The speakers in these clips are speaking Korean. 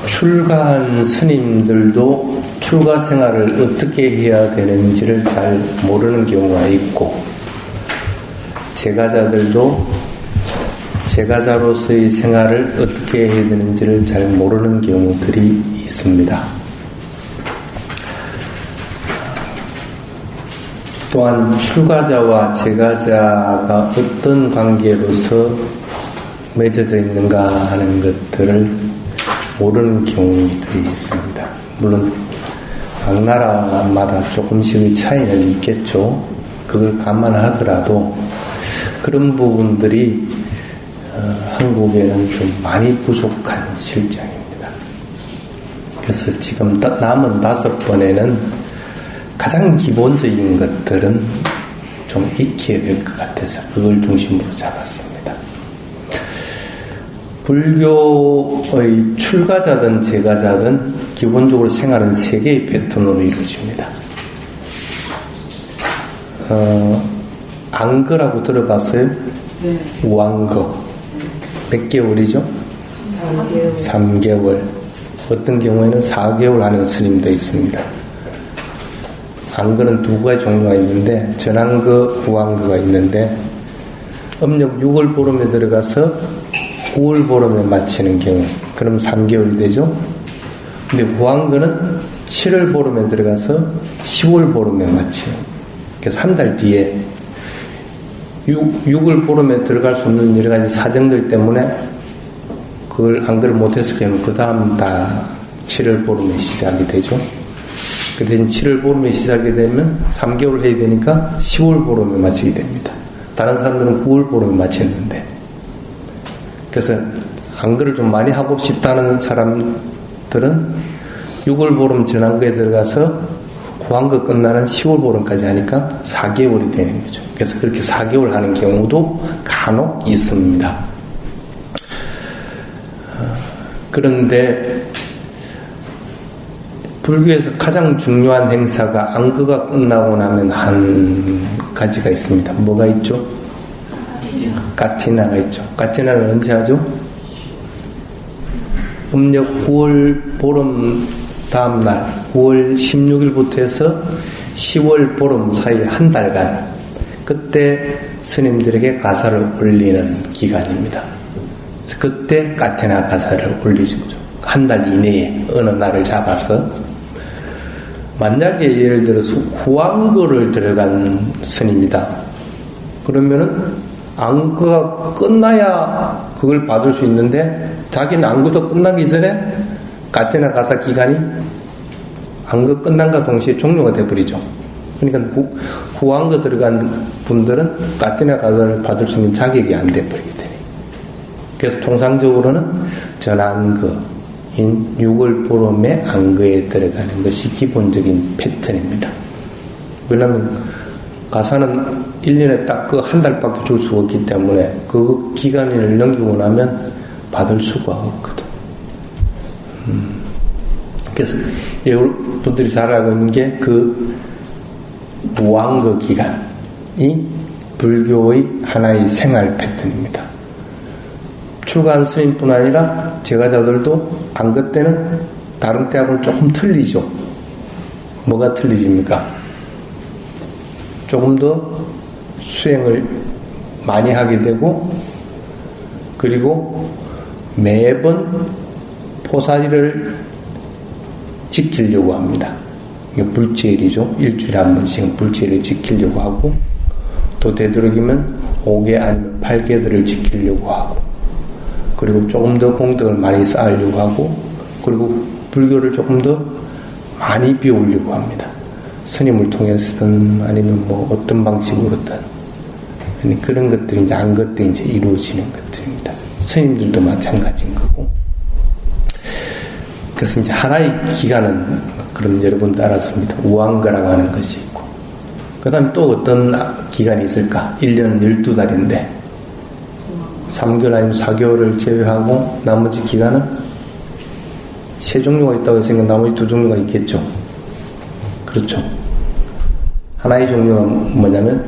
출가한 스님들도 출가 생활을 어떻게 해야 되는지를 잘 모르는 경우가 있고, 제가자들도 제가자로서의 생활을 어떻게 해야 되는지를 잘 모르는 경우들이 있습니다. 또한 출가자와 제가자가 어떤 관계로서 맺어져 있는가 하는 것들을 모르는 경우들이 있습니다. 물론 각 나라마다 조금씩의 차이는 있겠죠. 그걸 감안하더라도 그런 부분들이 한국에는 좀 많이 부족한 실정입니다. 그래서 지금 남은 5번에는 가장 기본적인 것들은 좀 익혀야 될 것 같아서 그걸 중심으로 잡았습니다. 불교의 출가자든 제가자든 기본적으로 생활은 3개의 패턴으로 이루어집니다. 앙거라고 들어봤어요? 네. 우앙거. 몇 개월이죠? 3개월. 어떤 경우에는 4개월 하는 스님도 있습니다. 앙거는 2가지 종류가 있는데 전앙거, 우앙거가 있는데 음력 6월 보름에 들어가서 9월 보름에 마치는 경우, 그럼 3개월이 되죠? 근데 우앙거는 7월 보름에 들어가서 10월 보름에 마치는, 그래서 한 달 뒤에 6월 보름에 들어갈 수 없는 여러 가지 사정들 때문에 그걸 앙거를 못했을 경우는 그 다음 다 7월 보름에 시작이 되죠. 그 대신 7월 보름에 시작이 되면 3개월 해야 되니까 10월 보름에 마치게 됩니다. 다른 사람들은 9월 보름에 마쳤는데, 그래서 앙거를 좀 많이 하고 싶다는 사람들은 6월 보름 전앙거에 들어가서 구항거 끝나는 10월 보름까지 하니까 4개월이 되는 거죠. 그래서 그렇게 4개월 하는 경우도 간혹 있습니다. 그런데 불교에서 가장 중요한 행사가 앙거가 끝나고 나면 한 가지가 있습니다. 뭐가 있죠? 까티나가 있죠. 까티나는 언제 하죠? 음력 9월 보름 다음날 9월 16일부터 해서 10월 보름 사이 한 달간, 그때 스님들에게 가사를 올리는 기간입니다. 그래서 그때 까티나 가사를 올리죠. 한 달 이내에 어느 날을 잡아서, 만약에 예를 들어서 후앙거를 들어간 스님이다. 그러면은 앙거가 끝나야 그걸 받을 수 있는데, 자기는 앙거도 끝나기 전에 까티나 가사 기간이 앙거 끝난과 동시에 종료가 돼버리죠. 그러니까 후앙거 들어간 분들은 까티나 가사를 받을 수 있는 자격이 안 돼버리게 되네. 그래서 통상적으로는 전앙거인 6월 보름에 앙거에 들어가는 것이 기본적인 패턴입니다. 왜냐하면 가사는 1년에 딱 그 한 달밖에 줄 수가 없기 때문에 그 기간을 넘기고 나면 받을 수가 없거든. 그래서 여러분들이 잘 알고 있는 게 그 무앙거 기간이 불교의 하나의 생활 패턴입니다. 출가한 스님뿐 아니라 제가자들도 앙거 때는 다른 때하고는 조금 틀리죠. 뭐가 틀리집니까? 조금 더 수행을 많이 하게 되고, 그리고 매번 포사리를 지키려고 합니다. 이게 불제일이죠. 일주일에 한 번씩 불제일을 지키려고 하고, 또 되도록이면 5개 아니면 8개들을 지키려고 하고, 그리고 조금 더 공덕을 많이 쌓으려고 하고, 그리고 불교를 조금 더 많이 배우려고 합니다. 스님을 통해서든 아니면 뭐 어떤 방식으로든 그런 것들이 이제 앙거 때 이제 이루어지는 것들입니다. 스님들도 마찬가지인 거고. 그래서 이제 하나의 기간은 그럼 여러분도 알았습니다. 우앙거라고 하는 것이 있고, 그 다음에 또 어떤 기간이 있을까? 1년은 12달인데 3개월 아니면 4개월을 제외하고 나머지 기간은 3종류가 있다고 했으니까 나머지 2종류가 있겠죠. 그렇죠. 하나의 종류가 뭐냐면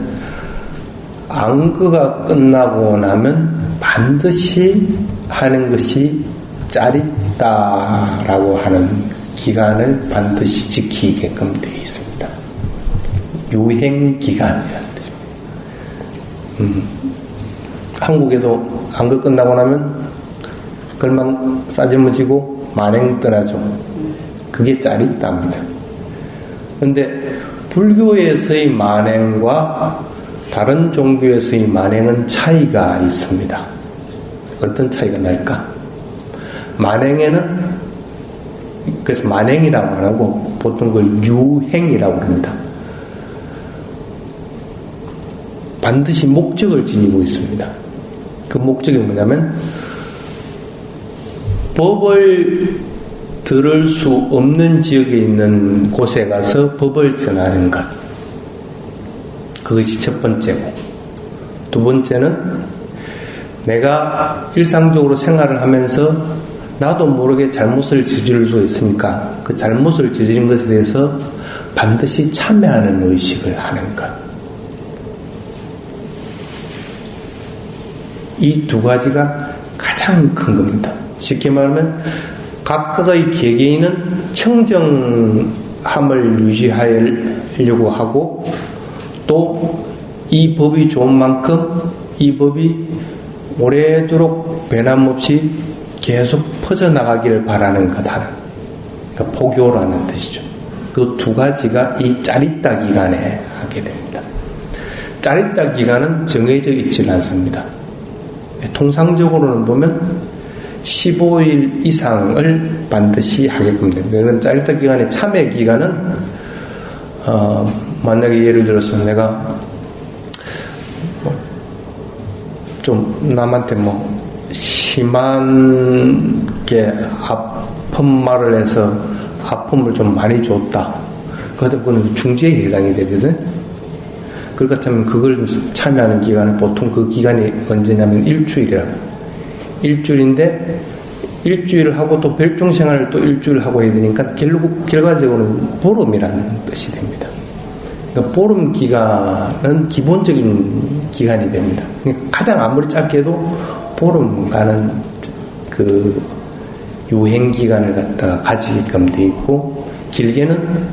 앙거가 끝나고 나면 반드시 하는 것이 짜릿 있다라고 하는 기간을 반드시 지키게끔 되어 있습니다. 유행기간이라는 뜻입니다. 한국에도 안거 끝나고 나면 걸망 싸질머지고 만행 떠나죠. 그게 짜릿답니다. 그런데 불교에서의 만행과 다른 종교에서의 만행은 차이가 있습니다. 어떤 차이가 날까? 만행에는, 그래서 만행이라고 안 하고 보통 그걸 유행이라고 합니다. 반드시 목적을 지니고 있습니다. 그 목적이 뭐냐면 법을 들을 수 없는 지역에 있는 곳에 가서 법을 전하는 것. 그것이 첫 번째고, 두 번째는 내가 일상적으로 생활을 하면서 나도 모르게 잘못을 저지를 수 있으니까 그 잘못을 저지른 것에 대해서 반드시 참회하는 의식을 하는 것. 이 두 가지가 가장 큰 겁니다. 쉽게 말하면 각각의 개개인은 청정함을 유지하려고 하고 또 이 법이 좋은 만큼 이 법이 오래도록 변함없이 계속 퍼져나가기를 바라는 것 하는, 그러니까 포교라는 뜻이죠. 그 두 가지가 이 짜릿다 기간에 하게 됩니다. 짜릿다 기간은 정해져 있지는 않습니다. 통상적으로는 보면 15일 이상을 반드시 하게끔 됩니다. 그러면 짜릿다 기간의 참회 기간은 만약에 예를 들어서 내가 좀 남한테 심한 게 아픈 말을 해서 아픔을 좀 많이 줬다. 그건 중죄에 해당이 되거든. 그럴 것 같으면 그걸 참여하는 기간은 보통 그 기간이 언제냐면 일주일이라고. 일주일인데 일주일을 하고 또 별종생활을 또 일주일 하고 해야 되니까 결과적으로는 보름이라는 뜻이 됩니다. 그러니까 보름 기간은 기본적인 기간이 됩니다. 그러니까 가장 아무리 짧게 해도 보름 가는 그 유행 기간을 갖다가 가지게끔 돼 있고, 길게는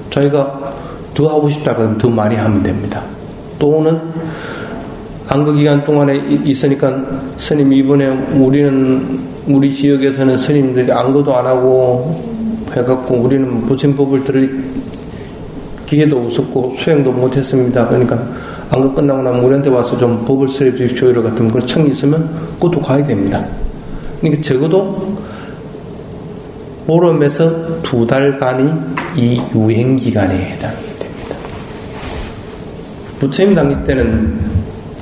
저희가 더 하고 싶다 그러면 더 많이 하면 됩니다. 또는 안거 기간 동안에 있으니까 스님 이번에 우리 지역에서는 스님들이 안거도 안 하고 해갖고 우리는 부처법을 들을 기회도 없었고 수행도 못했습니다. 그러니까 안거 끝나고 나면 우리한테 와서 좀 법을 설해 주십시오 이런 같은 그런 청이 있으면 그것도 가야 됩니다. 그러니까 적어도 보름에서 2달간이 이 유행기간에 해당이 됩니다. 부처님 당시 때는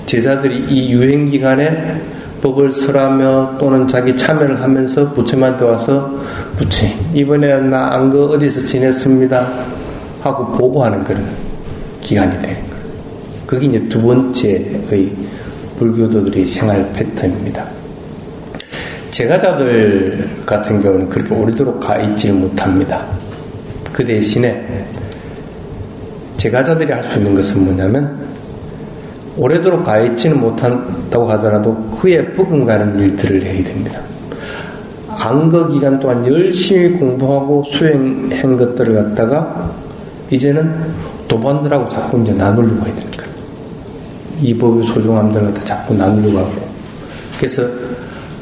제자들이 이 유행기간에 법을 설하며 또는 자기 참여를 하면서 부처님한테 와서 부처님 이번에 나 안거 어디서 지냈습니다 하고 보고하는 그런 기간이 되는 거예요. 그게 이제 두 번째의 불교도들의 생활 패턴입니다. 제가자들 같은 경우는 그렇게 오래도록 가 있지 못합니다. 그 대신에 제가자들이 할 수 있는 것은 뭐냐면 오래도록 가 있지는 못한다고 하더라도 그에 버금가는 일들을 해야 됩니다. 안거 기간 동안 열심히 공부하고 수행한 것들을 갖다가 이제는 도반들하고 자꾸 이제 나누려고 해야 되니까 이 법의 소중함들을 갖다 자꾸 나누려고 하고, 그래서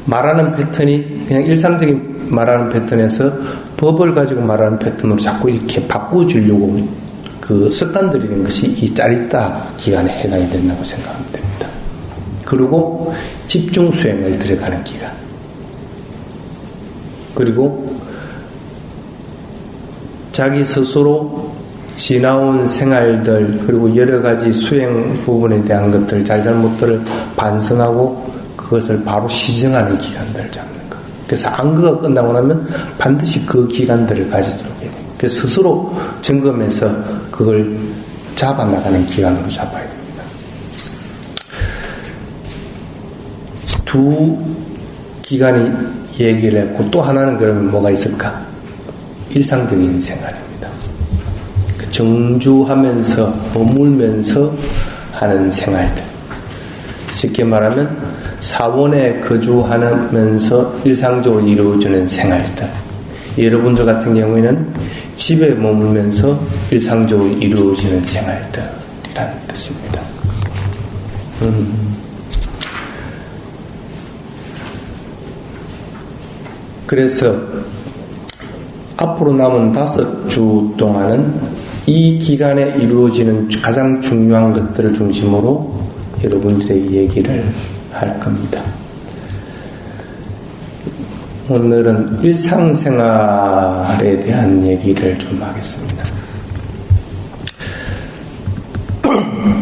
말하는 패턴이 그냥 일상적인 말하는 패턴에서 법을 가지고 말하는 패턴으로 자꾸 이렇게 바꿔주려고 그 습관들이는 것이 이 짜릿다 기간에 해당이 된다고 생각하면 됩니다. 그리고 집중 수행을 들어가는 기간, 그리고 자기 스스로 지나온 생활들 그리고 여러 가지 수행 부분에 대한 것들 잘잘못들을 반성하고 그것을 바로 시정하는 기간들을 잡는 것. 그래서 안거가 끝나고 나면 반드시 그 기간들을 가지도록 해야 돼요. 그래서 스스로 점검해서 그걸 잡아나가는 기간으로 잡아야 됩니다. 두 기간이 얘기를 했고 또 하나는 그러면 뭐가 있을까? 일상적인 생활입니다. 정주하면서 머물면서 하는 생활들. 쉽게 말하면 사원에 거주하면서 일상적으로 이루어지는 생활들. 여러분들 같은 경우에는 집에 머물면서 일상적으로 이루어지는 생활들이라는 뜻입니다. 그래서 앞으로 남은 5주 동안은 이 기간에 이루어지는 가장 중요한 것들을 중심으로 여러분들에게 얘기를 할 겁니다. 오늘은 일상생활에 대한 얘기를 좀 하겠습니다.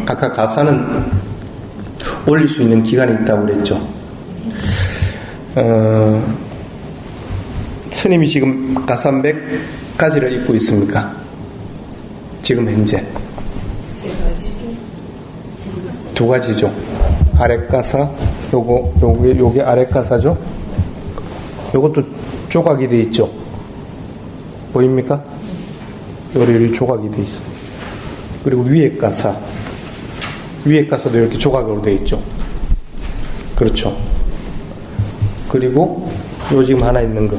아까 가사는 올릴 수 있는 기간이 있다고 그랬죠. 스님이 지금 가사 몇 가지를 읽고 있습니까? 지금 현재 2가지죠. 아랫가사, 요게 아랫가사죠. 요것도 조각이 돼 있죠. 보입니까? 요리 조각이 돼 있어. 그리고 위에 가사도 이렇게 조각으로 돼 있죠. 그렇죠. 그리고 요 지금 하나 있는 거.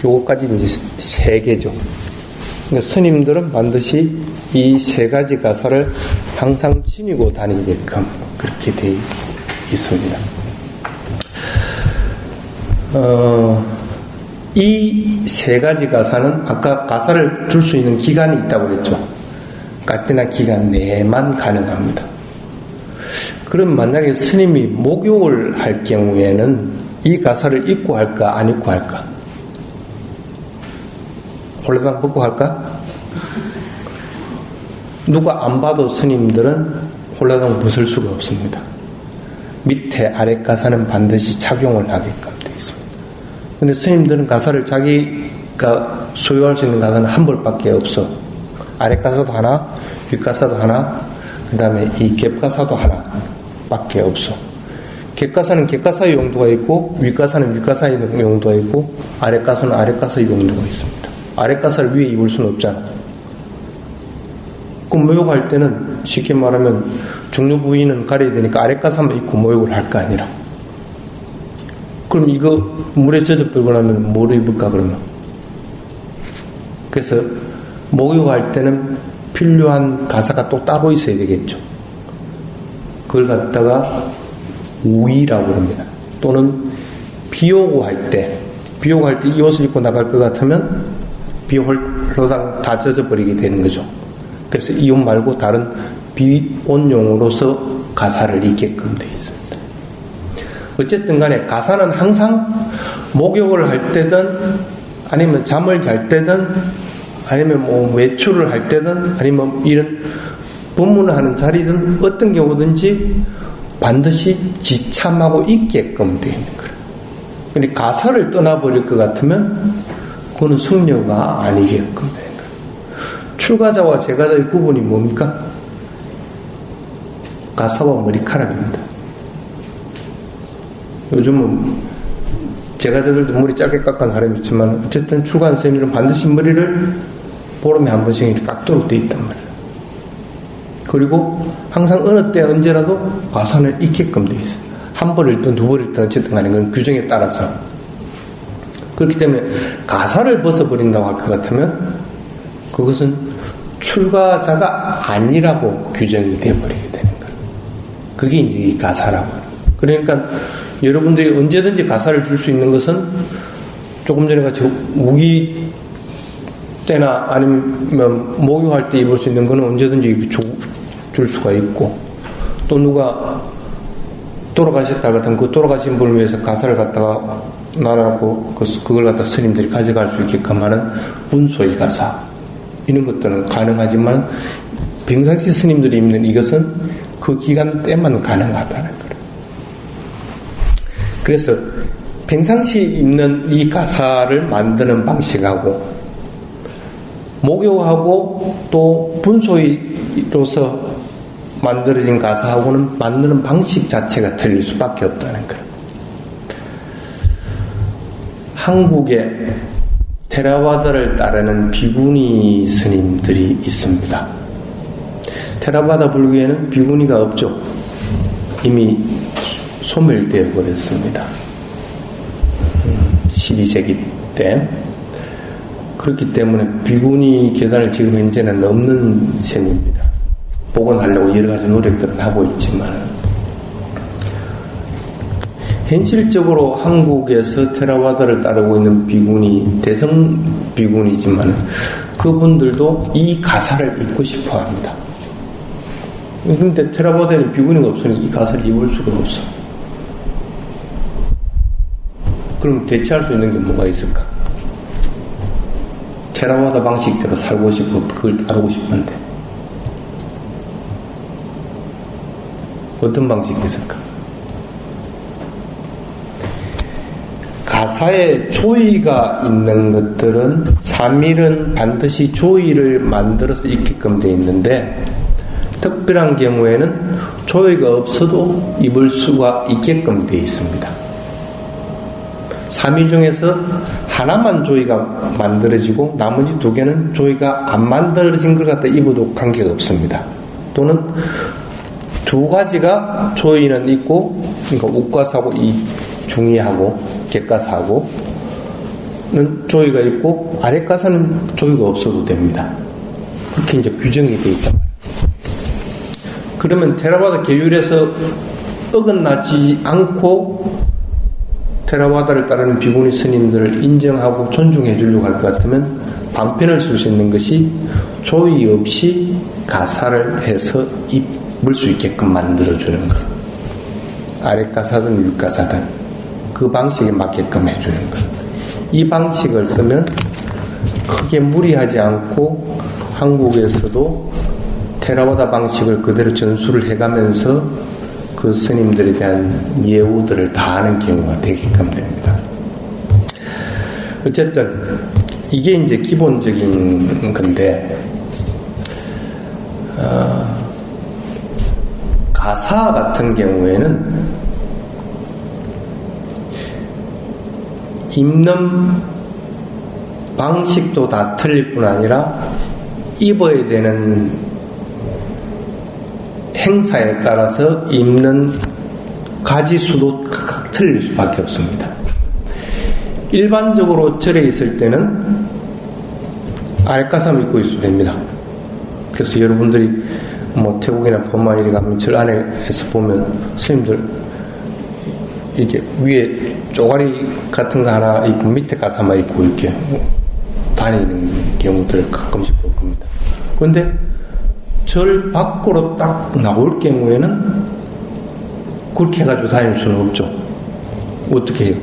요거까지 이제 3개죠. 그러니까 스님들은 반드시 이 3가지 가사를 항상 지니고 다니게끔 그렇게 되어 있습니다. 이 3가지 가사는 아까 가사를 줄 수 있는 기간이 있다고 그랬죠. 가테나 기간 내만 가능합니다. 그럼 만약에 스님이 목욕을 할 경우에는 이 가사를 읽고 할까 안 읽고 할까? 홀라당 벗고 할까? 누가 안 봐도 스님들은 홀라당 벗을 수가 없습니다. 밑에 아래 가사는 반드시 착용을 하게끔 되어 있습니다. 근데 스님들은 가사를 자기가 소유할 수 있는 가사는 한 벌밖에 없어. 아래 가사도 하나, 윗 가사도 하나, 그 다음에 이 갭가사도 하나밖에 없어. 갭가사는 갭가사의 용도가 있고, 윗가사는 윗가사의 용도가 있고, 아래 가사는 아래 가사의 용도가 있습니다. 아래 가사를 위에 입을 수는 없잖아. 그럼 모욕할 때는 쉽게 말하면 중요 부위는 가려야 되니까 아래 가사만 입고 모욕을 할 거 아니라. 그럼 이거 물에 젖어버리고 나면 뭘 입을까 그러면? 그래서 목욕할 때는 필요한 가사가 또 따로 있어야 되겠죠. 그걸 갖다가 우의라고 합니다. 또는 비 오고 할 때 이 옷을 입고 나갈 것 같으면 비 홀로당 다 젖어버리게 되는 거죠. 그래서 이 옷 말고 다른 비온용으로서 가사를 읽게끔 되어 있습니다. 어쨌든 간에 가사는 항상 목욕을 할 때든 아니면 잠을 잘 때든 아니면 뭐 외출을 할 때든 아니면 이런 법문을 하는 자리든 어떤 경우든지 반드시 지참하고 있게끔 되어 있는 거예요. 근데 가사를 떠나버릴 것 같으면 그거는 승려가 아니게끔 되는 거예요. 출가자와 제가자의 구분이 뭡니까? 가사와 머리카락입니다. 요즘은 제가자들도 머리 짧게 깎은 사람이 있지만 어쨌든 출가한 스님들은 반드시 머리를 보름에 한 번씩 이렇게 깎도록 되어 있단 말이에요. 그리고 항상 어느 때 언제라도 가사는 익게끔 되어 있어요. 한 벌 읽든 두 벌 읽든 어쨌든 간에 그건 규정에 따라서. 그렇기 때문에 가사를 벗어버린다고 할 것 같으면 그것은 출가자가 아니라고 규정이 되어버리게 되는 거예요. 그게 이제 이 가사라고 하는 거예요. 그러니까 여러분들이 언제든지 가사를 줄 수 있는 것은 조금 전에 같이 우기 때나 아니면 목욕할 때 입을 수 있는 거는 언제든지 줄 수가 있고, 또 누가 돌아가셨다 같은 그 돌아가신 분을 위해서 가사를 갖다가 나눠놓고 그걸 갖다 스님들이 가져갈 수 있게끔 하는 분소의 가사, 이런 것들은 가능하지만 평상시 스님들이 입는 이것은 그 기간 때만 가능하다는 거예요. 그래서 평상시 입는 이 가사를 만드는 방식하고 목욕하고 또 분소이로서 만들어진 가사하고는 만드는 방식 자체가 틀릴 수밖에 없다는 거예요. 한국에 테라와다를 따르는 비구니 스님들이 있습니다. 테라와다 불교에는 비구니가 없죠. 이미 소멸되어 버렸습니다. 12세기 때. 그렇기 때문에 비구니 계단을 지금 현재는 없는 셈입니다. 복원하려고 여러 가지 노력들을 하고 있지만, 현실적으로 한국에서 테라와다를 따르고 있는 비구니, 대성 비구니지만 그분들도 이 가사를 잊고 싶어 합니다. 그런데 테라와다에는 비구니가 없으니 이 가사를 입을 수가 없어. 그럼 대체할 수 있는 게 뭐가 있을까? 테라와다 방식대로 살고 싶고 그걸 따르고 싶은데 어떤 방식이 있을까? 가사에 조의가 있는 것들은 3일은 반드시 조의를 만들어서 읽게끔 되어 있는데, 특별한 경우에는 조의가 없어도 입을 수가 있게끔 되어 있습니다. 3일 중에서 하나만 조의가 만들어지고 나머지 2개는 조의가 안 만들어진 걸 갖다 입어도 관계가 없습니다. 또는 2가지가 조의는 있고, 그러니까 옷가사하고 이 중의하고 객가사하고는 조의가 있고 아랫가사는 조의가 없어도 됩니다. 그렇게 이제 규정이 되어 있단 말이에요. 그러면 테라와다 계율에서 어긋나지 않고 테라와다를 따르는 비구니 스님들을 인정하고 존중해 주려고 할 것 같으면 방편을 쓸 수 있는 것이 조의 없이 가사를 해서 입을 수 있게끔 만들어주는 것. 아랫가사든 윗가사든 그 방식에 맞게끔 해주는 것. 이 방식을 쓰면 크게 무리하지 않고 한국에서도 테라와다 방식을 그대로 전수를 해가면서 그 스님들에 대한 예우들을 다 하는 경우가 되게끔 됩니다. 어쨌든 이게 이제 기본적인 건데, 가사 같은 경우에는 입는 방식도 다 틀릴 뿐 아니라 입어야 되는 행사에 따라서 입는 가지수도 각각 틀릴 수밖에 없습니다. 일반적으로 절에 있을 때는 아랫가사 입고 있어도 됩니다. 그래서 여러분들이 뭐 태국이나 버마 이리 가면 절 안에서 보면 스님들 이게 위에 쪼가리 같은 거 하나 있고 밑에 가사만 있고 이렇게 다니는 경우들을 가끔씩 볼 겁니다. 그런데 절 밖으로 딱 나올 경우에는 그렇게 해가지고 다닐 수는 없죠. 어떻게 해요?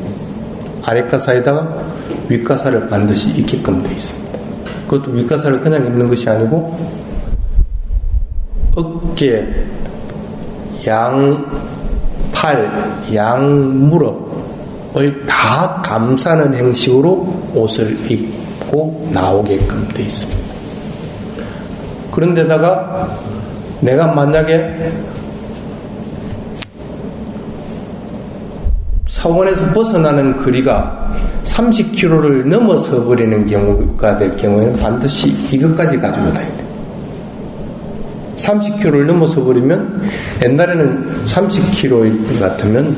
아랫가사에다가 윗가사를 반드시 입게끔 되어 있습니다. 그것도 윗가사를 그냥 입는 것이 아니고 어깨, 팔, 무릎을 다 감싸는 형식으로 옷을 입고 나오게끔 되어 있습니다. 그런데다가 내가 만약에 사원에서 벗어나는 거리가 30km를 넘어서 버리는 경우가 될 경우에는 반드시 이것까지 가지고 다녀야 돼요. 30km를 넘어서 버리면, 옛날에는 30km 같으면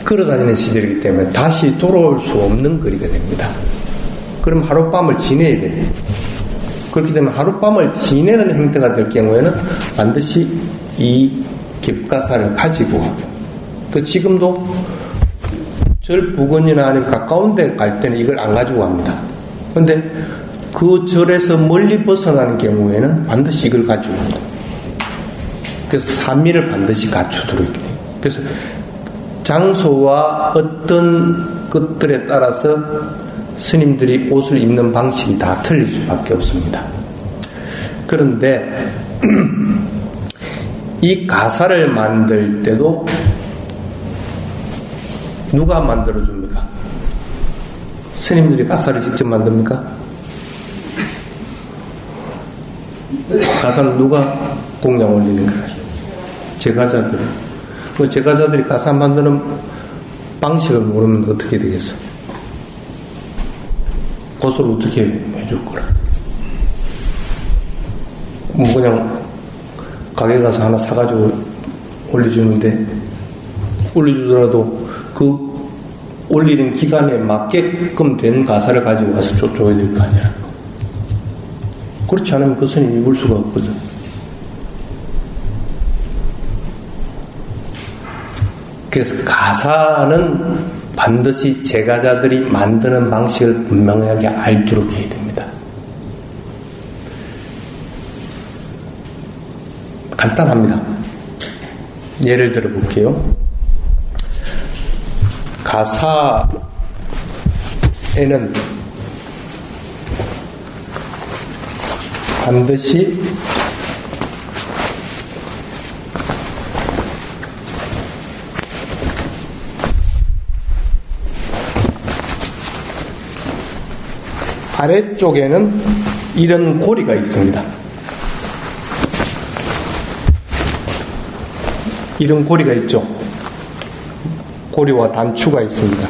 걸어다니는 시절이기 때문에 다시 돌아올 수 없는 거리가 됩니다. 그럼 하룻밤을 지내야 돼요. 그렇기 때문에 하룻밤을 지내는 행태가 될 경우에는 반드시 이 겹가사를 가지고 가고, 그 지금도 절 부근이나 아니면 가까운 데 갈 때는 이걸 안 가지고 갑니다. 그런데 그 절에서 멀리 벗어나는 경우에는 반드시 이걸 가지고 갑니다. 그래서 3일을 반드시 갖추도록 이렇게 돼요. 그래서 장소와 어떤 것들에 따라서 스님들이 옷을 입는 방식이 다 틀릴 수밖에 없습니다. 그런데 이 가사를 만들 때도 누가 만들어줍니까? 스님들이 가사를 직접 만듭니까? 가사는 누가 공양 올리는 거예요? 제가자들. 그 제가자들이 가사 만드는 방식을 모르면 어떻게 되겠어? 그것을 어떻게 해줄 거라? 뭐 그냥 가게 가서 하나 사가지고 올려주더라도 그 올리는 기간에 맞게끔 된 가사를 가지고 와서 줘야 될 거 아니야. 그렇지 않으면 그 스님이 입을 수가 없거든. 그래서 가사는 반드시 제가자들이 만드는 방식을 분명하게 알도록 해야 됩니다. 간단합니다. 예를 들어 볼게요. 가사에는 반드시 아래쪽에는 이런 고리가 있습니다. 이런 고리가 있죠. 고리와 단추가 있습니다.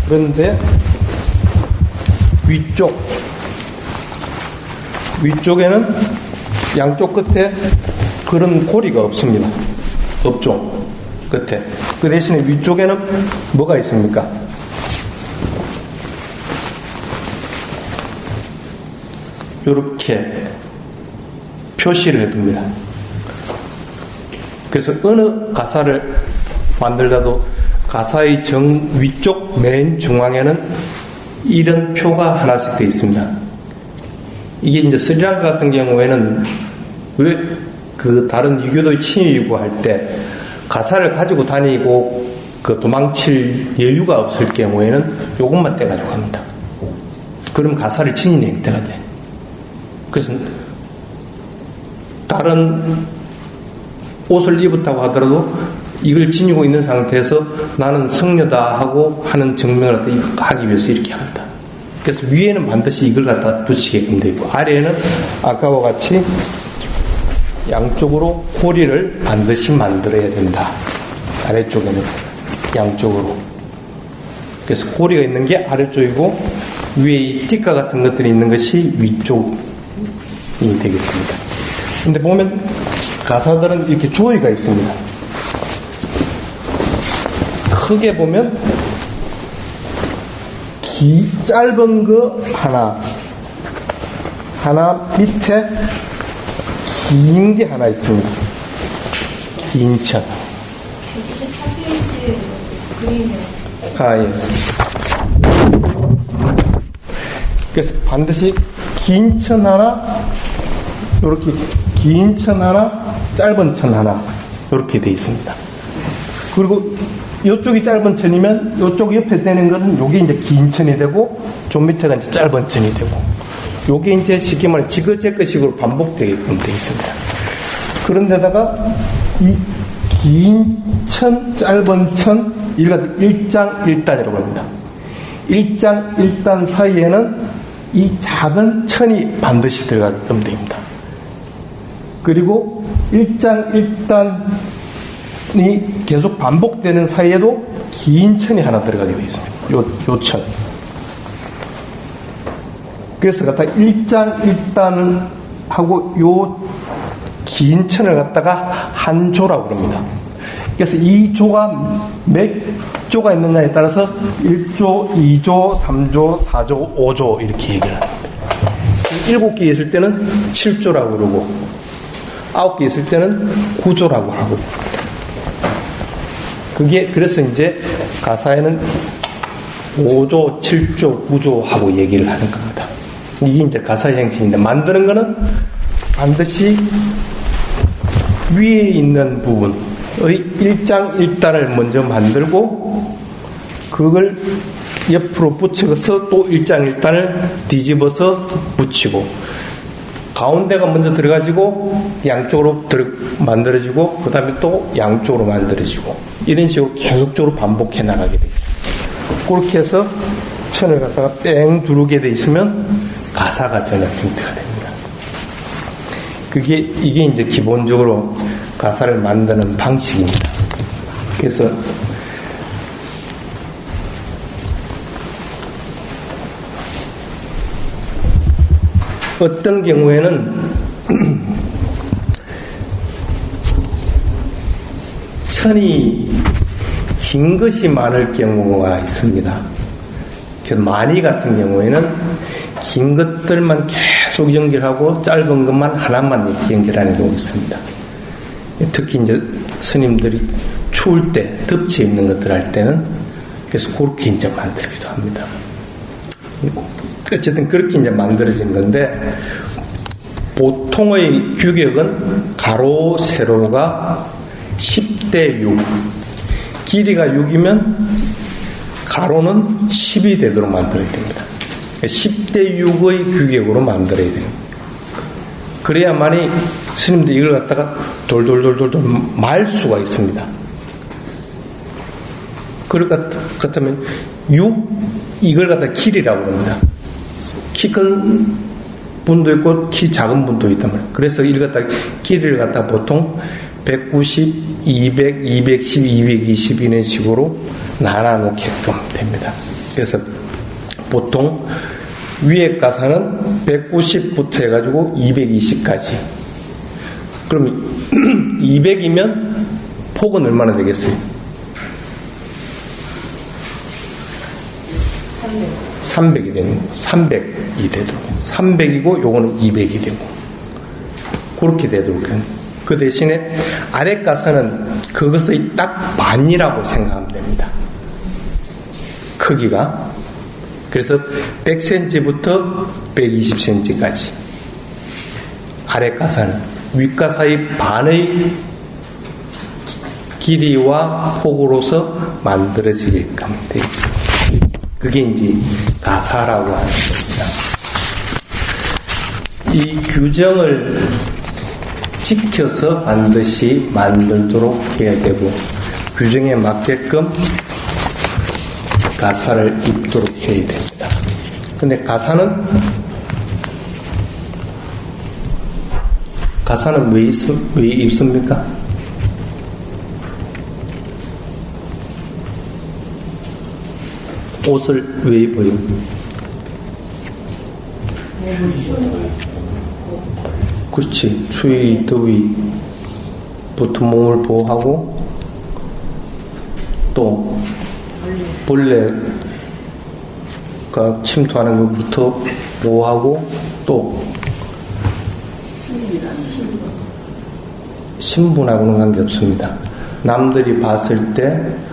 그런데 위쪽에는 양쪽 끝에 그런 고리가 없습니다. 없죠. 끝에. 그 대신에 위쪽에는 뭐가 있습니까? 이렇게 표시를 해둡니다. 그래서 어느 가사를 만들다도 가사의 위쪽 맨 중앙에는 이런 표가 하나씩 되어 있습니다. 이게 이제 스리랑카 같은 경우에는 왜 그 다른 유교도의 침입 요구할 때 가사를 가지고 다니고 그 도망칠 여유가 없을 경우에는 요것만 떼가지고 합니다. 그럼 가사를 지니는 행태가 돼. 그래서 다른 옷을 입었다고 하더라도 이걸 지니고 있는 상태에서 나는 성녀다 하고 하는 증명을 갖다 이거 하기 위해서 이렇게 합니다. 그래서 위에는 반드시 이걸 갖다 붙이게끔 되어 있고 아래에는 아까와 같이 양쪽으로 고리를 반드시 만들어야 된다. 아래쪽에는 양쪽으로. 그래서 고리가 있는 게 아래쪽이고 위에 이 띠까 같은 것들이 있는 것이 위쪽이 되겠습니다. 근데 보면 가사들은 이렇게 조이가 있습니다. 크게 보면 짧은 거 하나 밑에 긴 게 하나 있습니다. 긴 천. 14페이지 예. 그래서 반드시 긴 천 하나, 이렇게 긴 천 하나, 짧은 천 하나, 이렇게 되어 있습니다. 그리고 이쪽이 짧은 천이면 이쪽 옆에 되는 것은 요게 이제 긴 천이 되고 좀 밑에가 이제 짧은 천이 되고 요게 이제 쉽게 말해 지그재그식으로 반복되게끔 되어 있습니다. 그런데다가 이 긴 천, 짧은 천, 이걸 일장일단이라고 합니다. 일장일단 사이에는 이 작은 천이 반드시 들어가게끔 됩니다. 그리고 일장일단이 계속 반복되는 사이에도 긴 천이 하나 들어가게 되어 있습니다. 요 천. 그래서 갖다 일장일단을 하고 요 긴 천을 갖다가 한 조라고 합니다. 그래서 이 조가 몇 조가 있느냐에 따라서 1조, 2조, 3조, 4조, 5조 이렇게 얘기를 합니다. 7개 있을 때는 7조라고 그러고 9개 있을 때는 9조라고 하고 그게 그래서 이제 가사에는 5조, 7조, 9조 하고 얘기를 하는 겁니다. 이게 이제 가사의 형식인데 만드는 거는 반드시 위에 있는 부분의 일장일단을 먼저 만들고 그걸 옆으로 붙여서 또 일장일단을 뒤집어서 붙이고 가운데가 먼저 들어가지고 양쪽으로 만들어지고 그 다음에 또 양쪽으로 만들어지고 이런 식으로 계속적으로 반복해 나가게 되어 있습니다. 그렇게 해서 천을 갖다가 뺑 두르게 되어 있으면 가사가 되는 형태가 됩니다. 이게 이제 기본적으로 가사를 만드는 방식입니다. 그래서 어떤 경우에는 천이 긴 것이 많을 경우가 있습니다. 그래서 많이 같은 경우에는 긴 것들만 계속 연결하고 짧은 것만 하나만 이렇게 연결하는 경우가 있습니다. 특히 이제 스님들이 추울 때 덮쳐 입는 것들 할 때는 그래서 그렇게 이제 만들기도 합니다. 어쨌든 그렇게 이제 만들어진 건데 보통의 규격은 가로 세로가 10대 6, 길이가 6이면 가로는 10이 되도록 만들어야 됩니다. 10대 6의 규격으로 만들어야 됩니다. 그래야만이 스님들이 이걸 갖다가 돌돌돌돌돌 말 수가 있습니다. 그럴 것 같으면 6, 이걸 갖다 길이라고 합니다. 키 큰 분도 있고 키 작은 분도 있단 말이에요. 그래서 이걸 갖다 길이를 갖다 보통 190, 200, 210, 220 이런 식으로 나눠놓게끔 됩니다. 그래서 보통 위에 가사는 190부터 해가지고 220까지. 그럼 200이면 폭은 얼마나 되겠어요? 300이 되는 거. 300이 되도록. 300이고 요거는 200이 되고. 그렇게 되도록. 그 대신에 아래 가사는 그것의 딱 반이라고 생각하면 됩니다. 크기가. 그래서 100cm부터 120cm까지. 아래 가사는 윗가사의 반의 길이와 폭으로서 만들어지게끔 되어 있습니다. 그게 이제 가사라고 하는 겁니다. 이 규정을 지켜서 반드시 만들도록 해야 되고 규정에 맞게끔 가사를 입도록 해야 됩니다. 근데 가사는 왜 입습니까? 옷을 왜 입어요? 그렇지. 추위, 더위, 부터 몸을 보호하고, 또, 벌레가 침투하는 것부터 보호하고, 또, 신분하고는 관계없습니다. 남들이 봤을 때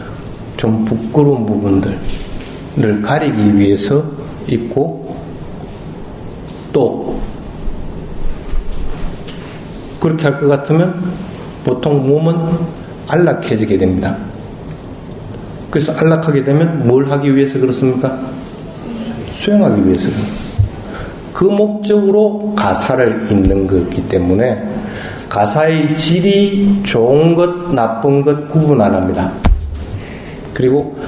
좀 부끄러운 부분들을 가리기 위해서 입고, 또, 그렇게 할 것 같으면 보통 몸은 안락해지게 됩니다. 그래서 안락하게 되면 뭘 하기 위해서 그렇습니까? 수행하기 위해서. 그 목적으로 가사를 읽는 거기 때문에 가사의 질이 좋은 것, 나쁜 것 구분 안 합니다. 그리고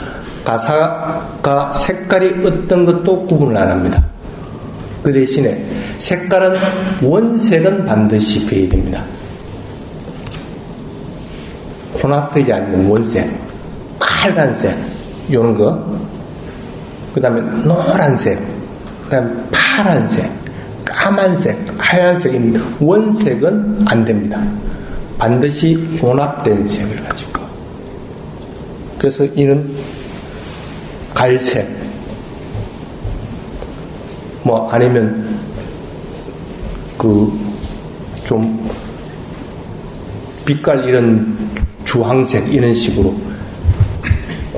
가사가 색깔이 어떤 것도 구분을 안 합니다. 그 대신에 색깔은 원색은 반드시 배야 됩니다. 혼합되지 않는 원색, 빨간색 이런 거, 그 다음에 노란색, 그 다음에 파란색, 까만색, 하얀색 원색은 안 됩니다. 반드시 혼합된 색을 가지고. 그래서 이는 갈색, 뭐 아니면 좀 빛깔 이런 주황색 이런 식으로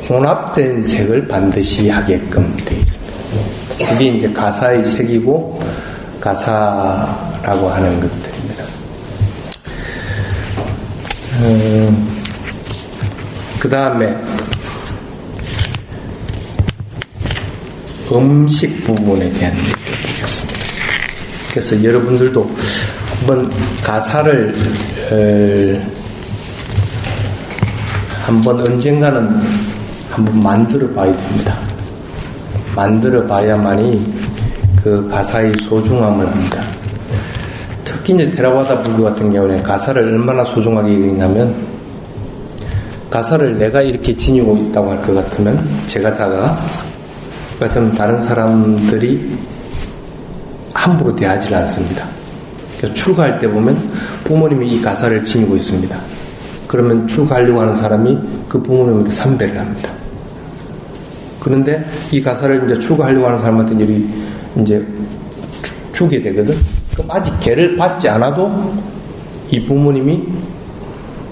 혼합된 색을 반드시 하게끔 되어 있습니다. 그게 이제 가사의 색이고 가사라고 하는 것들입니다. 그 다음에 음식 부분에 대한 얘기를 보겠습니다. 그래서 여러분들도 한번 가사를 한번 언젠가는 한번 만들어 봐야 됩니다. 만들어 봐야만이 그 가사의 소중함을 합니다. 특히 이제 테라와다 불교 같은 경우는 가사를 얼마나 소중하게 읽냐면 가사를 내가 이렇게 지니고 있다고 할 것 같으면 제가 같으면 다른 사람들이 함부로 대하지 않습니다. 그래서 출가할 때 보면 부모님이 이 가사를 지니고 있습니다. 그러면 출가하려고 하는 사람이 그 부모님한테 삼배를 합니다. 그런데 이 가사를 이제 출가하려고 하는 사람한테 이제 주게 되거든. 그럼 아직 계를 받지 않아도 이 부모님이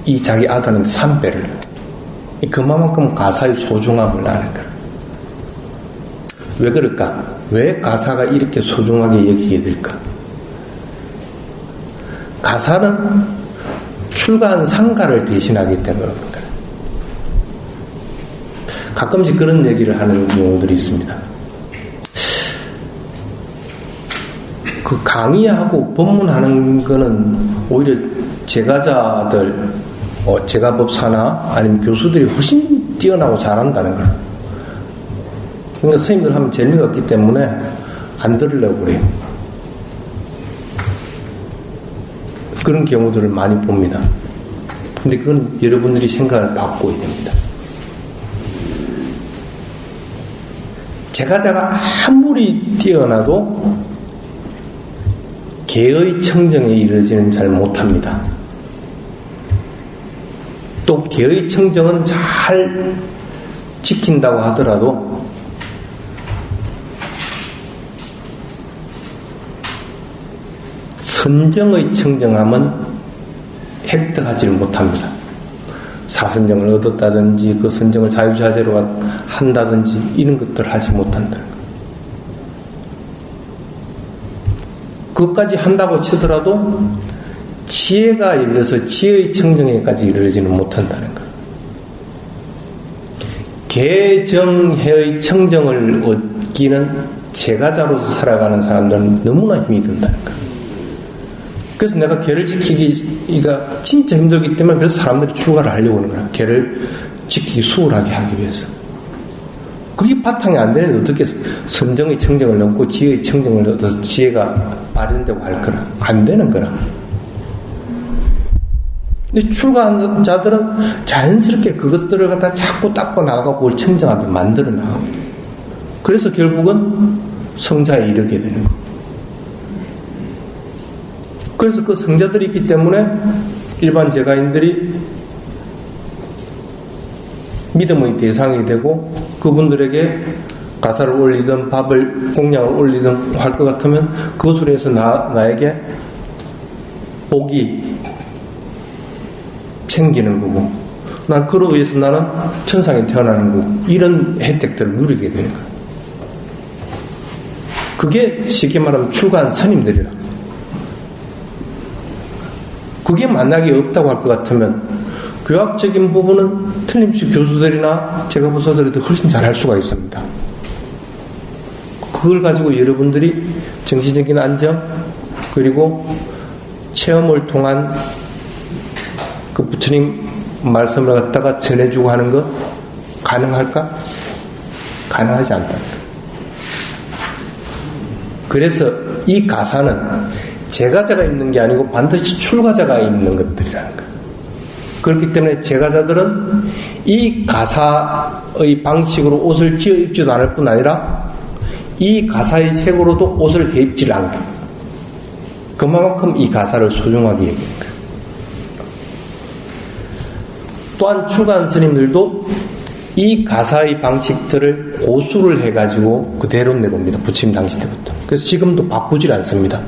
이 자기 아들한테 삼배를 해요. 그만큼 가사의 소중함을 아는 거야. 왜 그럴까? 왜 가사가 이렇게 소중하게 여기게 될까? 가사는 출가한 상가를 대신하기 때문에 그런 거야. 가끔씩 그런 얘기를 하는 경우들이 있습니다. 그 강의하고 법문하는 거는 오히려 제가자들, 제가법사나 아니면 교수들이 훨씬 뛰어나고 잘한다는 거야. 그러니까 스님들 하면 재미가 없기 때문에 안 들으려고 그래요. 그런 경우들을 많이 봅니다. 근데 그건 여러분들이 생각을 바꿔야 됩니다. 제가자가 아무리 뛰어나도 개의 청정에 이르지는 잘 못합니다. 또 개의 청정은 잘 지킨다고 하더라도 선정의 청정함은 획득하지 못합니다. 사선정을 얻었다든지 그 선정을 자유자재로 한다든지 이런 것들을 하지 못한다는 것. 그것까지 한다고 치더라도 지혜가 일러서 지혜의 청정에까지 이르지는 못한다는 것. 개정해의 청정을 얻기는 제가자로서 살아가는 사람들은 너무나 힘이 든다는 것. 그래서 내가 개를 지키기가 진짜 힘들기 때문에 그래서 사람들이 출가를 하려고 하는 거야. 개를 지키기 수월하게 하기 위해서. 그게 바탕이 안 되는데 어떻게 선정의 청정을 넘고 지혜의 청정을 얻어서 지혜가 발현되고 할 거라. 안 되는 거라. 근데 출가한 자들은 자연스럽게 그것들을 갖다 자꾸 닦고 나가고 그걸 청정하게 만들어 나가고. 그래서 결국은 성자에 이르게 되는 거. 그래서 그 성자들이 있기 때문에 일반 제가인들이 믿음의 대상이 되고 그분들에게 가사를 올리든 밥을 공양을 올리든 할 것 같으면 그것으로 해서 나에게 복이 생기는 거고 난 그로 위해서 나는 천상에 태어나는 거고 이런 혜택들을 누리게 되는 거예요. 그게 쉽게 말하면 출가한 스님들이라. 그게 만약에 없다고 할 것 같으면 교학적인 부분은 틀림없이 교수들이나 제가보사들이 훨씬 잘할 수가 있습니다. 그걸 가지고 여러분들이 정신적인 안정 그리고 체험을 통한 그 부처님 말씀을 갖다가 전해주고 하는 거 가능할까? 가능하지 않다. 그래서 이 가사는 제가자가 입는 게 아니고 반드시 출가자가 입는 것들이라는 거예요. 그렇기 때문에 제가자들은 이 가사의 방식으로 옷을 지어 입지도 않을 뿐 아니라 이 가사의 색으로도 옷을 해 입질 않고 그만큼 이 가사를 소중하게 여기는 거예요. 또한 출가한 스님들도 이 가사의 방식들을 고수를 해가지고 그대로 내봅니다. 부처님 당시 때부터. 그래서 지금도 바꾸질 않습니다.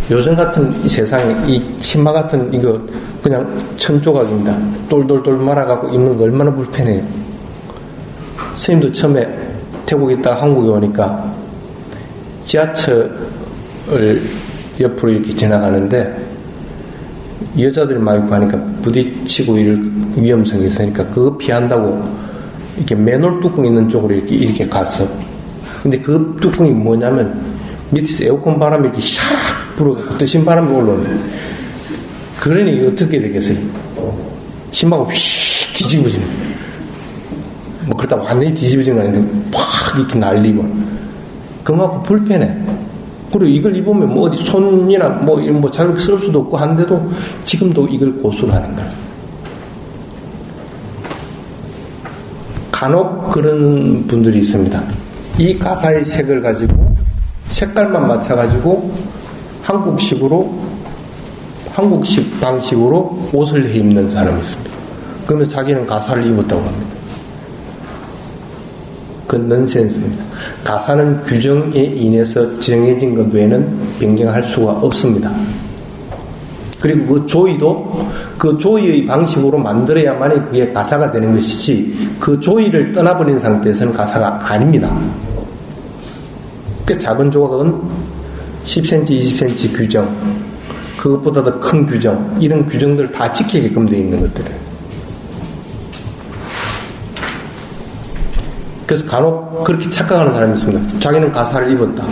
요즘 같은 이 세상에 이 치마 같은 이거 그냥 천조각입니다. 똘똘똘 말아갖고 입는 거 얼마나 불편해요. 스님도 처음에 태국에 있다가 한국에 오니까 지하철을 옆으로 이렇게 지나가는데 여자들 많이 가니까 부딪히고 이럴 위험성이 있으니까 그거 피한다고 이렇게 맨홀 뚜껑 있는 쪽으로 이렇게 갔어. 근데 그 뚜껑이 뭐냐면 밑에서 에어컨 바람이 이렇게 샥 불어갖고 뜨신 바람이 올라오네. 그러니 어떻게 되겠어요? 침하고 휙 뒤집어지는 거예요. 뭐 그렇다고 완전히 뒤집어지는 건 아닌데 팍 이렇게 날리고 그만큼 불편해. 그리고 이걸 입으면 뭐 어디 손이나 뭐 이런 뭐 자극 쓸 수도 없고 한데도 지금도 이걸 고수를 하는 거야. 간혹 그런 분들이 있습니다. 이 가사의 색을 가지고 색깔만 맞춰가지고 한국식으로 한국식 방식으로 옷을 해 입는 사람이 있습니다. 그러면 자기는 가사를 입었다고 합니다. 그건 넌센스입니다. 가사는 규정에 인해서 정해진 것 외에는 변경할 수가 없습니다. 그리고 그 조의도 그 조의의 방식으로 만들어야만이 그게 가사가 되는 것이지, 그 조의를 떠나버린 상태에서는 가사가 아닙니다. 그 작은 조각은 10cm, 20cm 규정, 그것보다 더 큰 규정, 이런 규정들을 다 지키게끔 되어 있는 것들을. 그래서 간혹 그렇게 착각하는 사람이 있습니다. 자기는 가사를 입었다.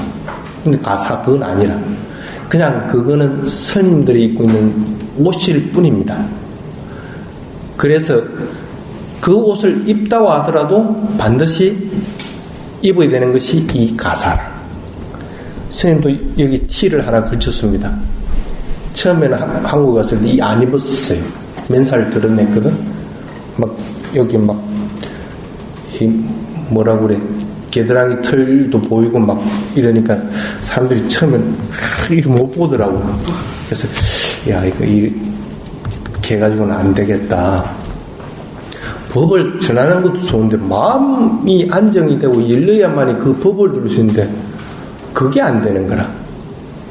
근데 가사 그건 아니라 그냥 그거는 스님들이 입고 있는 옷일 뿐입니다. 그래서 그 옷을 입다고 하더라도 반드시 입어야 되는 것이 이 가사라. 스님도 여기 티를 하나 걸쳤습니다. 처음에는 한국에 갔을 때 안 입었어요. 맨살을 드러냈거든. 막 여기 막 뭐라고 그래, 겨드랑이 털도 보이고 막 이러니까 사람들이 처음엔 이렇게 못 보더라고. 그래서 야, 이렇게 해가지고는 안 되겠다. 법을 전하는 것도 좋은데 마음이 안정이 되고 열려야만이 그 법을 들을 수 있는데 그게 안 되는 거라.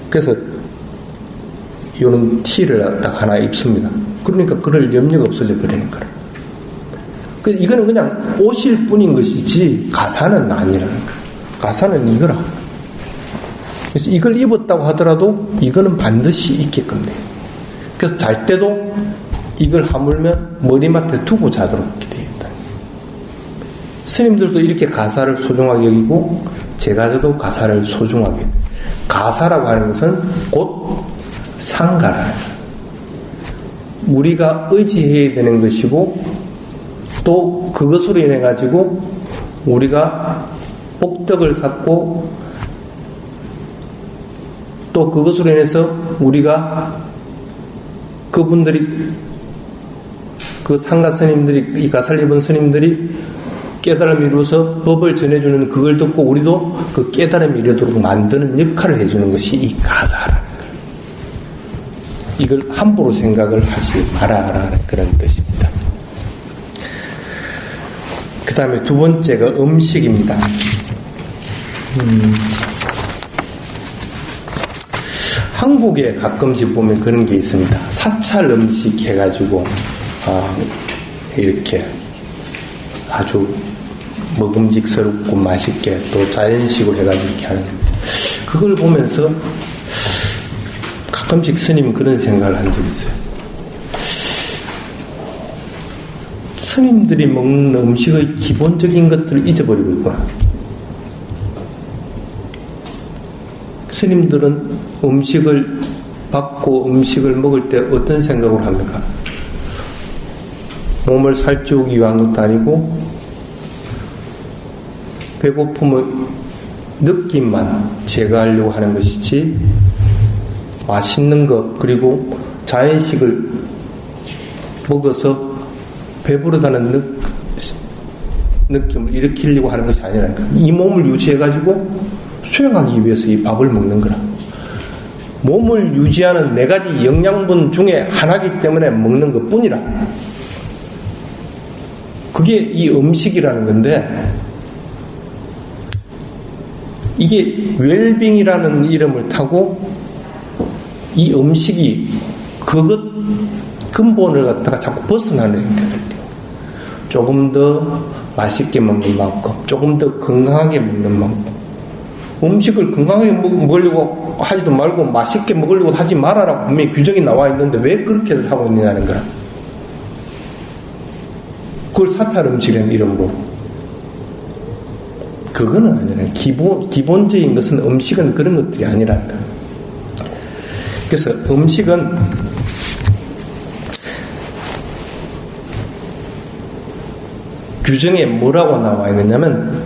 그래서 이런 티를 딱 하나 입습니다. 그러니까 그럴 염려가 없어져 버리는 거라. 이거는 그냥 옷일 뿐인 것이지 가사는 아니라는 거야. 가사는 이거라. 그래서 이걸 입었다고 하더라도 이거는 반드시 입게끔 돼. 그래서 잘 때도 이걸 하물며 머리맡에 두고 자도록 되어 있다. 스님들도 이렇게 가사를 소중하게 여기고 제가도 가사를 소중하게 여기고, 가사라고 하는 것은 곧 상가라. 우리가 의지해야 되는 것이고 또 그것으로 인해 가지고 우리가 복덕을 쌓고 또 그것으로 인해서 우리가 그분들이 그 상가 스님들이 이 가사를 입은 스님들이 깨달음을 이루어서 법을 전해주는 그걸 듣고 우리도 그 깨달음을 이루도록 만드는 역할을 해주는 것이 이 가사라는 거예요. 이걸 함부로 생각을 하지 말아라는 그런 뜻입니다. 그 다음에 두 번째가 음식입니다. 한국에 가끔씩 보면 그런 게 있습니다. 사찰 음식 해가지고 이렇게 아주 먹음직스럽고 맛있게 또 자연식으로 해가지고 이렇게 하는, 그걸 보면서 가끔씩 스님은 그런 생각을 한 적이 있어요. 스님들이 먹는 음식의 기본적인 것들을 잊어버리고 있구나. 스님들은 음식을 받고 음식을 먹을 때 어떤 생각을 합니까? 몸을 살찌우기 위한 것도 아니고 배고픔의 느낌만 제거하려고 하는 것이지, 맛있는 것 그리고 자연식을 먹어서 배부르다는 느낌을 일으키려고 하는 것이 아니라 이 몸을 유지해가지고 수행하기 위해서 이 밥을 먹는 거라. 몸을 유지하는 4가지 영양분 중에 하나이기 때문에 먹는 것 뿐이라. 그게 이 음식이라는 건데, 이게 웰빙이라는 이름을 타고 이 음식이 그것 근본을 갖다가 자꾸 벗어나는 형태들. 조금 더 맛있게 먹는 방법, 조금 더 건강하게 먹는 방법. 음식을 건강하게 먹으려고 하지도 말고 맛있게 먹으려고 하지 말아라고 분명히 규정이 나와 있는데 왜 그렇게 하고 있느냐는 거라. 그걸 사찰 음식이라는 이름으로. 그거는 아니라 기본적인 것은 음식은 그런 것들이 아니란다. 그래서 음식은 규정에 뭐라고 나와 있느냐면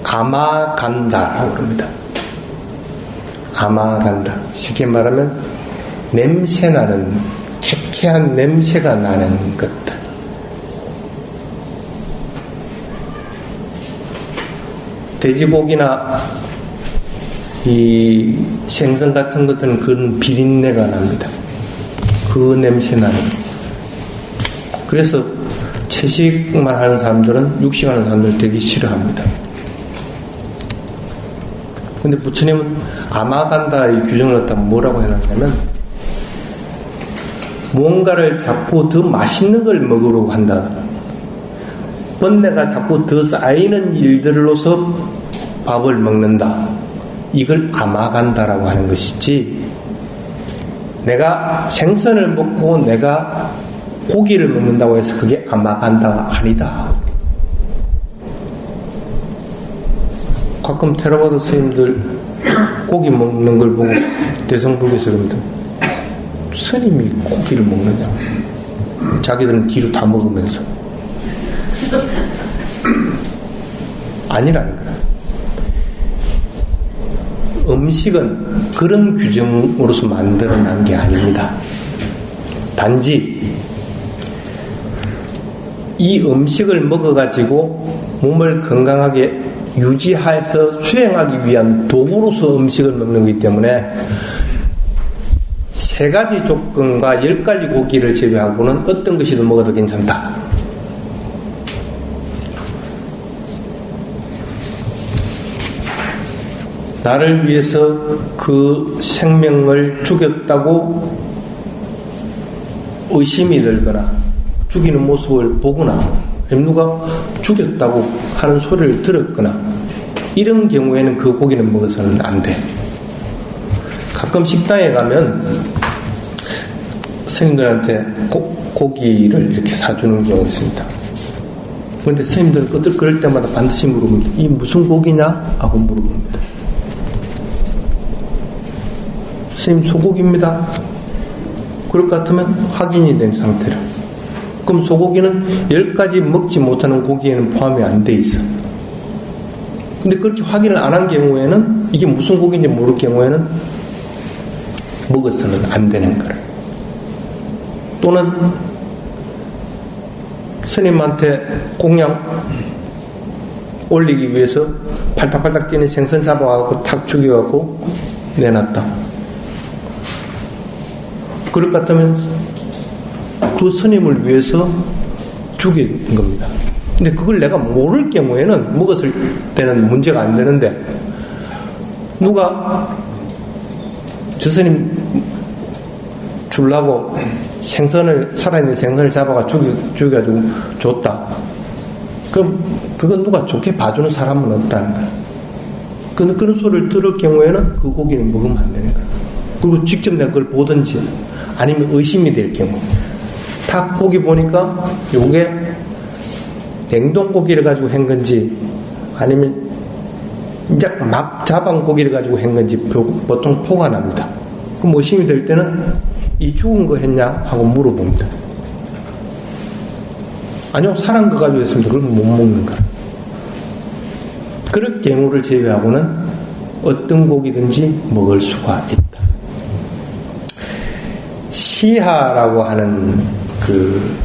아마간다라고 그럽니다. 아마간다. 쉽게 말하면 냄새나는, 쾌쾌한 냄새가 나는 것들. 돼지고기나 이 생선 같은 것들은 그런 비린내가 납니다. 그 냄새 나는. 그래서 채식만 하는 사람들은 육식하는 사람들을 되게 싫어합니다. 근데 부처님은 아마간다 이 규정을 갖다 뭐라고 해놨냐면 뭔가를 자꾸 더 맛있는 걸 먹으려고 한다. 번뇌가 자꾸 더 쌓이는 일들로서 밥을 먹는다. 이걸 아마간다라고 하는 것이지, 내가 생선을 먹고 내가 고기를 먹는다고 해서 그게 아마간다가 아니다. 가끔 테라바다 스님들 고기 먹는 걸 보고 대성불교 스님들, 스님이 고기를 먹느냐, 자기들은 뒤로 다 먹으면서. 아니라는 거야. 음식은 그런 규정으로서 만들어난 게 아닙니다. 단지 이 음식을 먹어가지고 몸을 건강하게 유지해서 수행하기 위한 도구로서 음식을 먹는 거기 때문에 3가지 조건과 10가지 고기를 제외하고는 어떤 것이든 먹어도 괜찮다. 나를 위해서 그 생명을 죽였다고 의심이 들거나 죽이는 모습을 보거나 누가 죽였다고 하는 소리를 들었거나 이런 경우에는 그 고기는 먹어서는 안 돼. 가끔 식당에 가면 스님들한테 고기를 이렇게 사주는 경우가 있습니다. 그런데 스님들은 그럴 때마다 반드시 물어봅니다. 이 무슨 고기냐? 하고 물어봅니다. 스님 소고기입니다. 그럴 것 같으면 확인이 된 상태라. 그럼 소고기는 10가지 먹지 못하는 고기에는 포함이 안 돼 있어. 근데 그렇게 확인을 안 한 경우에는, 이게 무슨 고기인지 모를 경우에는 먹어서는 안 되는 거라. 또는 스님한테 공양 올리기 위해서 팔딱팔딱 뛰는 생선 잡아갖고 탁 죽여갖고 내놨다. 그럴 것 같으면 그 스님을 위해서 죽인 겁니다. 근데 그걸 내가 모를 경우에는 먹었을 때는 문제가 안 되는데, 누가 저 스님 주려고 살아있는 생선을 잡아가 죽여가지고 줬다. 그럼 그건 누가 좋게 봐주는 사람은 없다는 거야. 그런 소리를 들을 경우에는 그 고기는 먹으면 안 되는 거야. 그리고 직접 내가 그걸 보든지 아니면 의심이 될 경우, 탁 고기 보니까 요게 냉동고기를 가지고 한 건지 아니면 이제 막 잡은 고기를 가지고 한 건지 보통 표가 납니다. 그럼 의심이 될 때는 이 죽은 거 했냐 하고 물어봅니다. 아니요, 살은 거 가지고 했습니다. 그러면 못 먹는 거야. 그런 경우를 제외하고는 어떤 고기든지 먹을 수가 있다. 시하라고 하는 그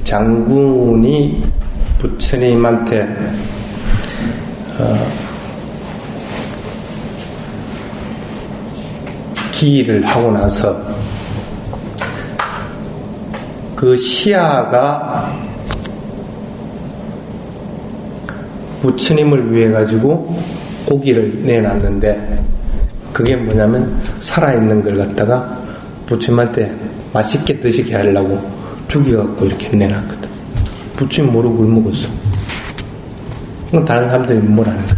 장군이 부처님한테 기일을 하고 나서 그 시하가 부처님을 위해 가지고 고기를 내놨는데, 그게 뭐냐면 살아있는 걸 갖다가 부처님한테 맛있게 드시게 하려고 죽여갖고 이렇게 내놨거든. 부처님 모르고 그걸 먹었어. 그건 다른 사람들이 뭐라는 거야.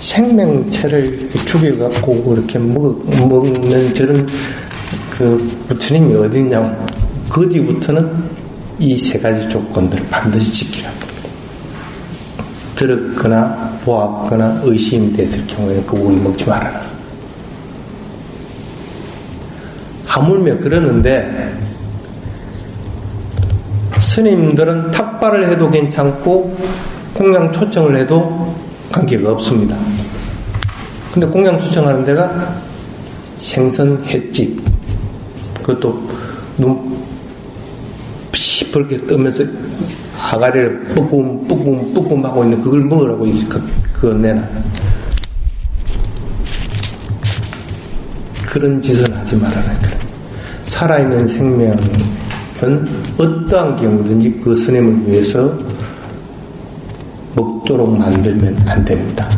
생명체를 죽여갖고 이렇게 먹는 저런 그 부처님이 어딨냐고. 그 뒤부터는 이 3가지 조건들을 반드시 지키라. 들었거나 보았거나 의심이 됐을 경우에는 그 고기 먹지 말아라. 하물며 그러는데, 스님들은 탁발을 해도 괜찮고 공양 초청을 해도 관계가 없습니다. 근데 공양 초청하는 데가 생선 횟집, 그것도 눈 시퍼렇게 뜨면서 아가리를 뿌꿈 하고 있는 그걸 먹으라고 그거 내놔. 그런 짓은 하지 말아라. 살아있는 생명은 어떠한 경우든지 그 스님을 위해서 먹도록 만들면 안 됩니다.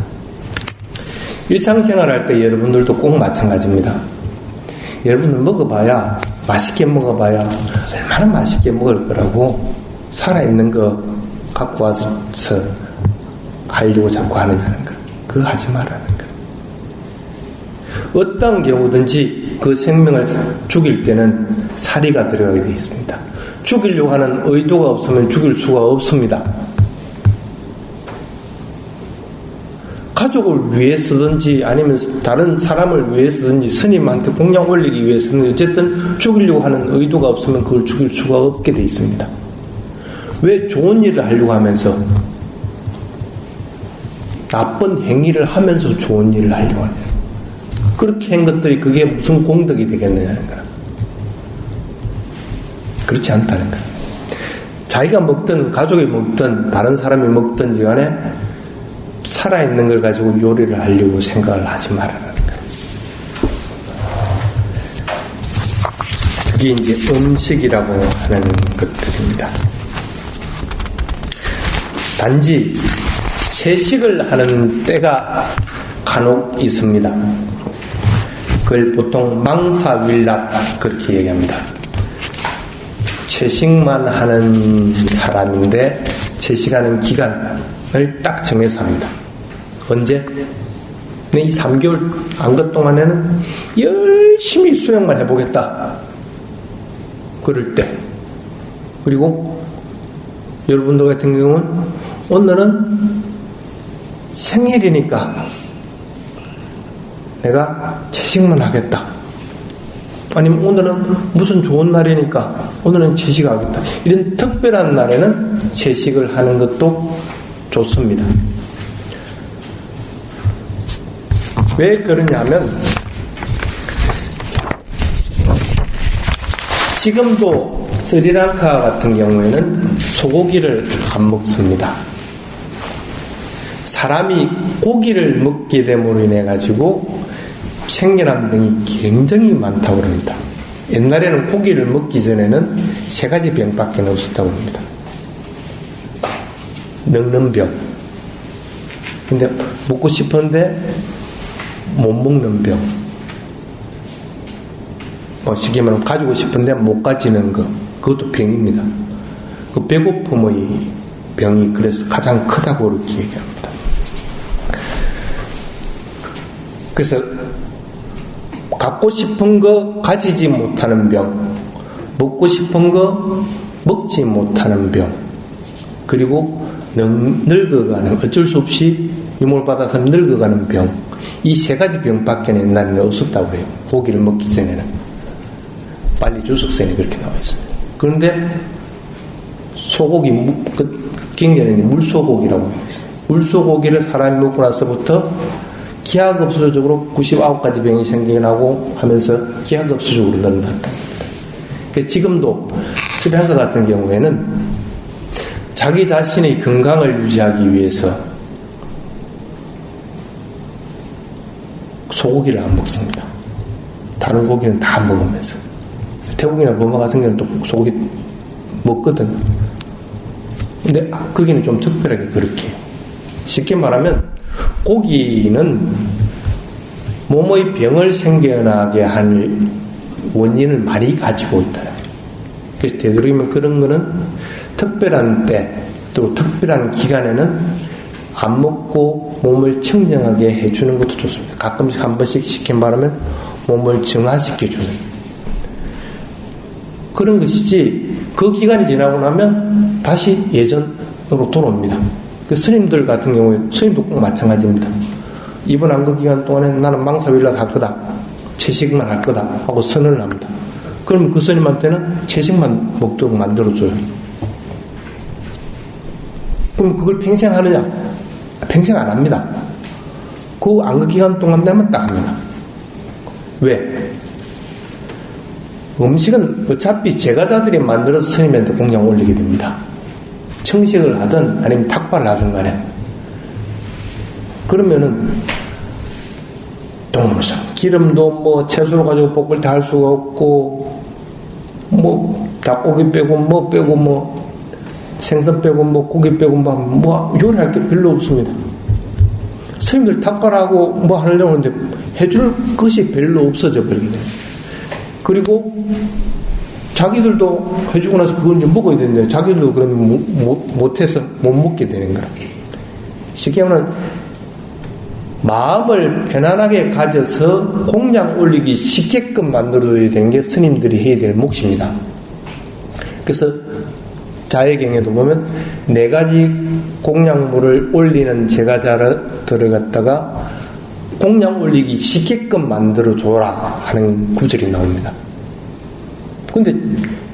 일상생활 할 때 여러분들도 꼭 마찬가지입니다. 여러분들 먹어봐야, 맛있게 먹어봐야 얼마나 맛있게 먹을 거라고 살아있는 거 갖고 와서 하려고 자꾸 하느냐는 거. 그거 하지 말라는 거. 어떤 경우든지 그 생명을 죽일 때는 사리가 들어가게 되어 있습니다. 죽이려고 하는 의도가 없으면 죽일 수가 없습니다. 가족을 위해서든지 아니면 다른 사람을 위해서든지 스님한테 공양 올리기 위해서는 어쨌든 죽이려고 하는 의도가 없으면 그걸 죽일 수가 없게 되어 있습니다. 왜 좋은 일을 하려고 하면서 나쁜 행위를 하면서 좋은 일을 하려고 하냐. 그렇게 한 것들이 그게 무슨 공덕이 되겠느냐는 거야. 그렇지 않다는 거야. 자기가 먹든 가족이 먹든 다른 사람이 먹든지 간에 살아있는 걸 가지고 요리를 하려고 생각을 하지 말라는 거야. 그게 이제 음식이라고 하는 것들입니다. 단지 채식을 하는 때가 간혹 있습니다. 그걸 보통 망사윌랏 그렇게 얘기합니다. 채식만 하는 사람인데 채식하는 기간을 딱 정해서 합니다. 언제? 이 3개월 안것 동안에는 열심히 수영만 해보겠다. 그럴 때. 그리고 여러분들 같은 경우는 오늘은 생일이니까 내가 채식만 하겠다. 아니면 오늘은 무슨 좋은 날이니까 오늘은 채식하겠다. 이런 특별한 날에는 채식을 하는 것도 좋습니다. 왜 그러냐면 지금도 스리랑카 같은 경우에는 소고기를 안 먹습니다. 사람이 고기를 먹게 됨으로 인해 가지고 생겨난 병이 굉장히 많다고 합니다. 옛날에는 고기를 먹기 전에는 3가지 병밖에 없었다고 합니다. 늙는 병. 근데 먹고 싶은데 못 먹는 병. 쉽게 말하면 가지고 싶은데 못 가지는 거. 그것도 병입니다. 그 배고픔의 병이 그래서 가장 크다고 그렇게 얘기합니다. 그래서 갖고 싶은 거 가지지 못하는 병, 먹고 싶은 거 먹지 못하는 병, 그리고 늙어가는, 어쩔 수 없이 유몰받아서 늙어가는 병, 이 3가지 병밖에 옛날에는 없었다고 그래요. 고기를 먹기 전에는. 빨리 주석선이 그렇게 나와 있습니다. 그런데 소고기, 굉장히 물소고기라고 있어요. 물소고기를 사람이 먹고 나서부터 기하급수적으로 99가지 병이 생겨나고 하면서 기하급수적으로 늘어났다. 지금도 스리랑카 같은 경우에는 자기 자신의 건강을 유지하기 위해서 소고기를 안 먹습니다. 다른 고기는 다 먹으면서. 태국이나 버마 같은 경우는 또 소고기 먹거든. 근데 거기는 좀 특별하게 그렇게. 쉽게 말하면 고기는 몸의 병을 생겨나게 할 원인을 많이 가지고 있다. 그래서 되도록이면 그런 거는 특별한 때 또 특별한 기간에는 안 먹고 몸을 청정하게 해주는 것도 좋습니다. 가끔씩 한 번씩 쉽게 말하면 몸을 정화시켜주는 그런 것이지, 그 기간이 지나고 나면 다시 예전으로 돌아옵니다. 그 스님들 같은 경우에, 스님도 꼭 마찬가지입니다. 이번 안거 기간 동안에 나는 망사윌랏 할 거다, 채식만 할 거다 하고 선언을 합니다. 그러면 그 스님한테는 채식만 먹도록 만들어줘요. 그럼 그걸 평생 하느냐? 평생 안 합니다. 그 안거 기간 동안 되면 딱 합니다. 왜? 음식은 어차피 제가자들이 만들어서 스님한테 공양 올리게 됩니다. 청식을 하든 아니면 탁발을 하든 간에. 그러면은 동물상 기름도 뭐 채소로 가지고 볶을 때 할 수가 없고, 뭐 닭고기 빼고 뭐 빼고 뭐 생선 빼고 뭐 고기 빼고 뭐 요리할 게 별로 없습니다. 스님들 탁발하고 뭐 하려고 하는데 해줄 것이 별로 없어져 버리게 돼요. 그리고 자기들도 해주고 나서 그걸 이제 먹어야 되는데 자기들도 그러면 못해서 못 먹게 되는 거라. 쉽게 말하면 마음을 편안하게 가져서 공양 올리기 쉽게끔 만들어야 되는 게 스님들이 해야 될 몫입니다. 그래서 자해경에도 보면 4가지 공양물을 올리는 제가자들을 갖다가 공양 올리기 쉽게끔 만들어줘라 하는 구절이 나옵니다. 근데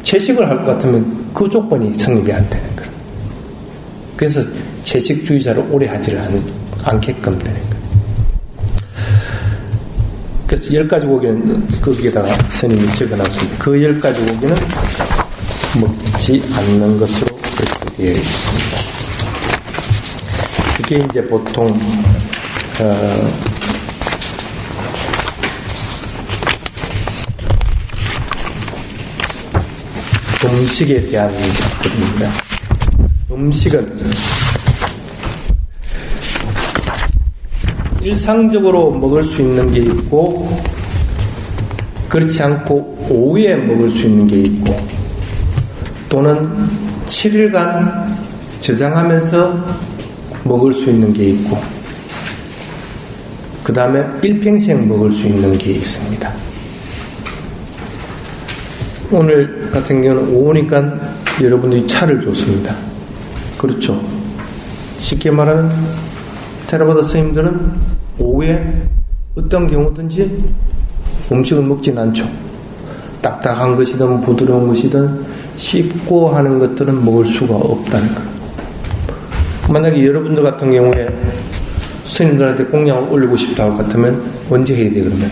채식을 할 것 같으면 그 조건이 성립이 안 되는 거예요. 그래서 채식주의자를 오래 하지를 않게끔 되는 거예요. 그래서 10가지 고기는 거기에다가 스님이 적어놨습니다. 그 10가지 고기는 먹지 않는 것으로 그렇게 되어 있습니다. 그게 이제 보통 음식에 대한 것입니다. 음식은 일상적으로 먹을 수 있는 게 있고 그렇지 않고 오후에 먹을 수 있는 게 있고 또는 7일간 저장하면서 먹을 수 있는 게 있고 그 다음에 일평생 먹을 수 있는 게 있습니다. 오늘 같은 경우는 오후니까 여러분들이 차를 줬습니다. 그렇죠. 쉽게 말하면 테라바다 스님들은 오후에 어떤 경우든지 음식을 먹진 않죠. 딱딱한 것이든 부드러운 것이든 씹고 하는 것들은 먹을 수가 없다는 거예요. 만약에 여러분들 같은 경우에 스님들한테 공양을 올리고 싶다 할 것 같으면 언제 해야 돼 그러면?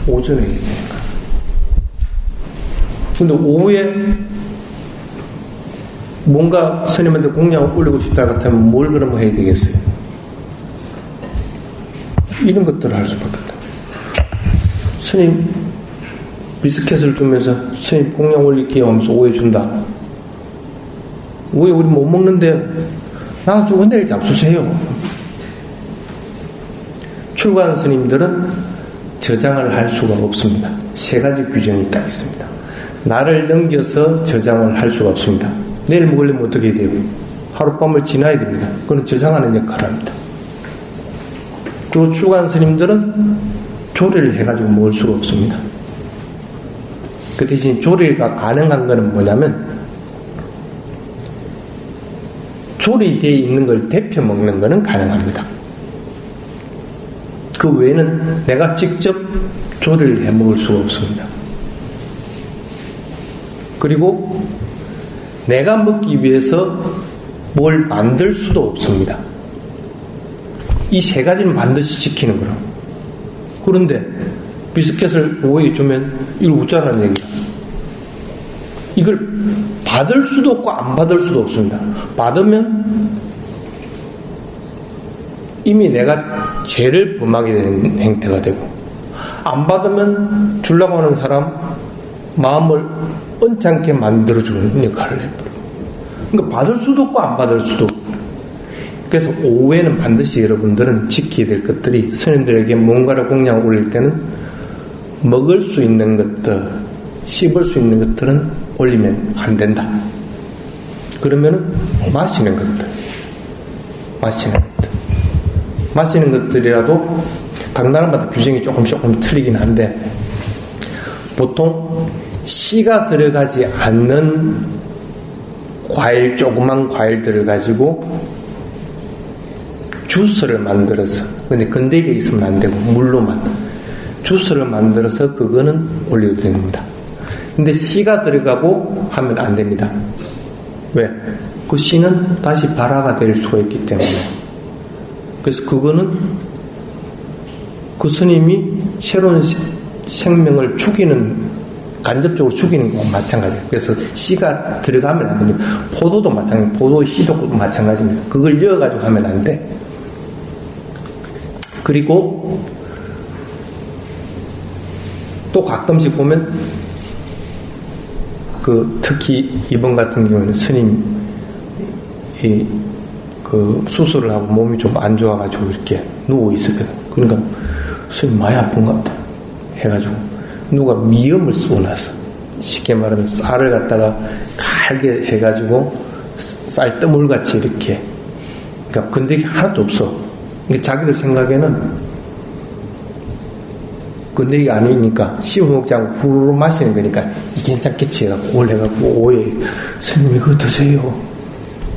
오전에 해야 되는 거예요. 근데 오후에 뭔가 스님한테 공양을 올리고 싶다 할 것 같으면 뭘 그러면 해야 되겠어요? 이런 것들을 할 수밖에 없다. 스님 비스켓을 주면서 스님 공양 올릴게요 하면서 오해 준다. 오해 우리 못 먹는데 나한테 원래를 잡수세요. 출가한 스님들은 저장을 할 수가 없습니다. 3가지 규정이 딱 있습니다. 나를 넘겨서 저장을 할 수가 없습니다. 내일 먹으려면 어떻게 해야 돼요? 하룻밤을 지나야 됩니다. 그건 저장하는 역할을 합니다. 그리고 출가한 스님들은 조리를 해가지고 먹을 수가 없습니다. 그 대신 조리가 가능한 것은 뭐냐면 조리되어 있는 걸 데펴 먹는 것은 가능합니다. 그 외에는 내가 직접 조리를 해 먹을 수가 없습니다. 그리고 내가 먹기 위해서 뭘 만들 수도 없습니다. 이 3가지는 반드시 지키는 거라. 그런데 비스켓을 오후에 주면 이걸 웃자라는 얘기야. 이걸 받을 수도 없고 안 받을 수도 없습니다. 받으면 이미 내가 죄를 범하게 되는 행태가 되고 안 받으면 주려고 하는 사람 마음을 언짢게 만들어주는 역할을 해버려요. 그러니까 받을 수도 없고 안 받을 수도 없고 그래서 오후에는 반드시 여러분들은 지켜야 될 것들이 스님들에게 뭔가를 공양을 올릴 때는 먹을 수 있는 것들, 씹을 수 있는 것들은 올리면 안 된다. 그러면은 마시는 것들. 마시는 것들이라도 각 나라마다 규정이 조금 틀리긴 한데 보통 씨가 들어가지 않는 과일, 조그만 과일들을 가지고 주스를 만들어서, 근데 건더기가 있으면 안 되고 물로만 주스를 만들어서 그거는 올려도 됩니다. 근데 씨가 들어가고 하면 안 됩니다. 왜? 그 씨는 다시 발화가 될 수가 있기 때문에. 그래서 그거는 그 스님이 새로운 생명을 죽이는, 간접적으로 죽이는 거와 마찬가지예요. 그래서 씨가 들어가면 안 됩니다. 포도도 마찬가지입니다. 포도 씨도 마찬가지입니다. 그걸 이어가지고 하면 안 돼. 그리고 또 가끔씩 보면 특히 이번 같은 경우는 스님이 수술을 하고 몸이 좀 안 좋아가지고 이렇게 누워 있었거든. 그러니까 스님 많이 아픈가 보다 해가지고 누가 미음을 쏘놨어. 쉽게 말하면 쌀을 갖다가 갈게 해가지고 쌀뜨물같이 이렇게, 그러니까 건더기 하나도 없어. 그러니까 자기들 생각에는 건더기가 아니니까 씹어먹지 않고 후루룩 마시는 거니까 이게 괜찮겠지 해갖고 그걸 해갖고 오해. 스님 이거 드세요.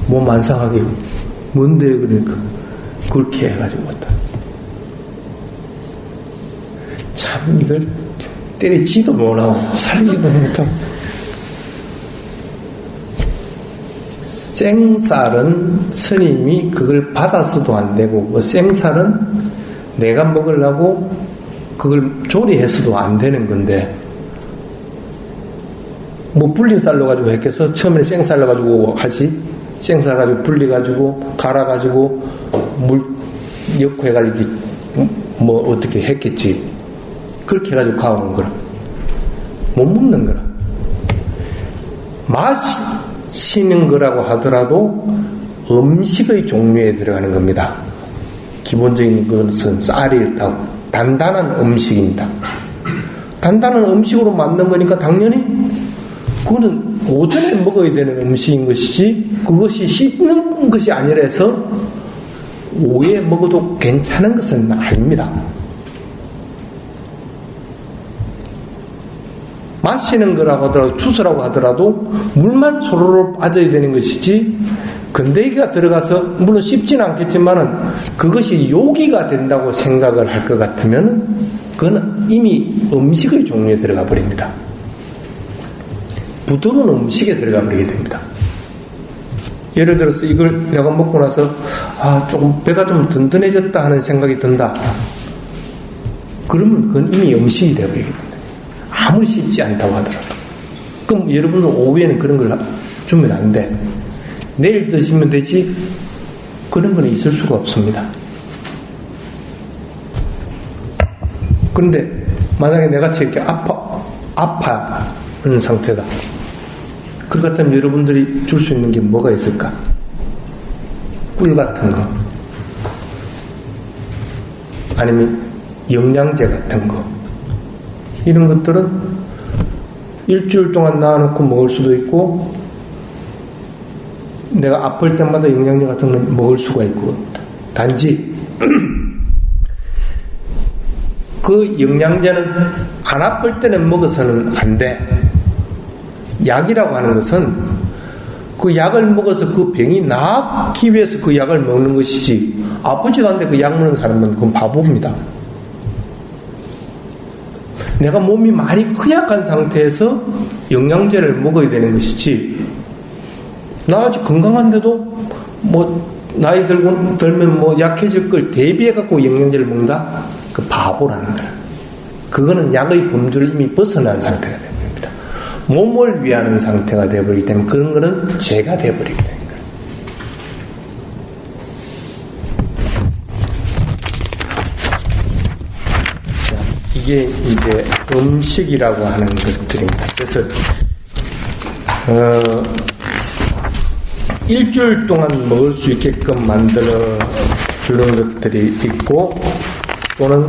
몸 안 상하게. 뭔데? 그러니까 그렇게 해가지고 왔다. 참 이걸 때리지도 못하고 살리지도 못하고. 생쌀은 스님이 그걸 받아서도 안 되고, 생쌀은 내가 먹으려고 그걸 조리해서도 안 되는 건데, 불린 쌀로 가지고 했겠어? 처음에 생쌀로 가지고 하지? 생쌀 가지고 불려가지고 갈아가지고 물 넣고 해가지고 어떻게 했겠지? 그렇게 해가지고 가오는 거라. 못 먹는 거라. 마시는 거라고 하더라도 음식의 종류에 들어가는 겁니다. 기본적인 것은 쌀이 있다고. 단단한 음식입니다. 단단한 음식으로 만든 거니까 당연히 그거는 오전에 먹어야 되는 음식인 것이지, 그것이 씹는 것이 아니라서 오후에 먹어도 괜찮은 것은 아닙니다. 마시는 거라고 하더라도, 주스라고 하더라도 물만 소로로 빠져야 되는 것이지, 건더기가 들어가서 물론 씹지는 않겠지만은 그것이 요기가 된다고 생각을 할 것 같으면 그건 이미 음식의 종류에 들어가 버립니다. 부드러운 음식에 들어가 버리게 됩니다. 예를 들어서 이걸 내가 먹고 나서 조금 배가 좀 든든해졌다 하는 생각이 든다. 그러면 그건 이미 음식이 되어버리게 됩니다. 아무리 씹지 않다고 하더라도. 그럼 여러분은 오후에는 그런 걸 주면 안 돼. 내일 드시면 되지. 그런 건 있을 수가 없습니다. 그런데 만약에 내같이 이렇게 아파하는 상태다. 그 같으면 여러분들이 줄 수 있는 게 뭐가 있을까? 꿀 같은 거, 아니면 영양제 같은 거, 이런 것들은 일주일 동안 놔놓고 먹을 수도 있고, 내가 아플 때마다 영양제 같은 건 먹을 수가 있고, 단지 그 영양제는 안 아플 때는 먹어서는 안 돼. 약이라고 하는 것은 그 약을 먹어서 그 병이 나기 위해서 그 약을 먹는 것이지, 아프지도 않은데 그 약 먹는 사람은 그건 바보입니다. 내가 몸이 많이 허약한 상태에서 영양제를 먹어야 되는 것이지, 나 아직 건강한데도 나이 들면 약해질 걸 대비해갖고 영양제를 먹는다? 그 바보라는 거야. 그거는 약의 범주를 이미 벗어난 상태가 됩니다. 몸을 위하는 상태가 되어버리기 때문에 그런 거는 죄가 되어버리게 되는 거예요. 자, 이게 이제 음식이라고 하는 것들입니다. 그래서 일주일 동안 먹을 수 있게끔 만들어 주는 것들이 있고, 또는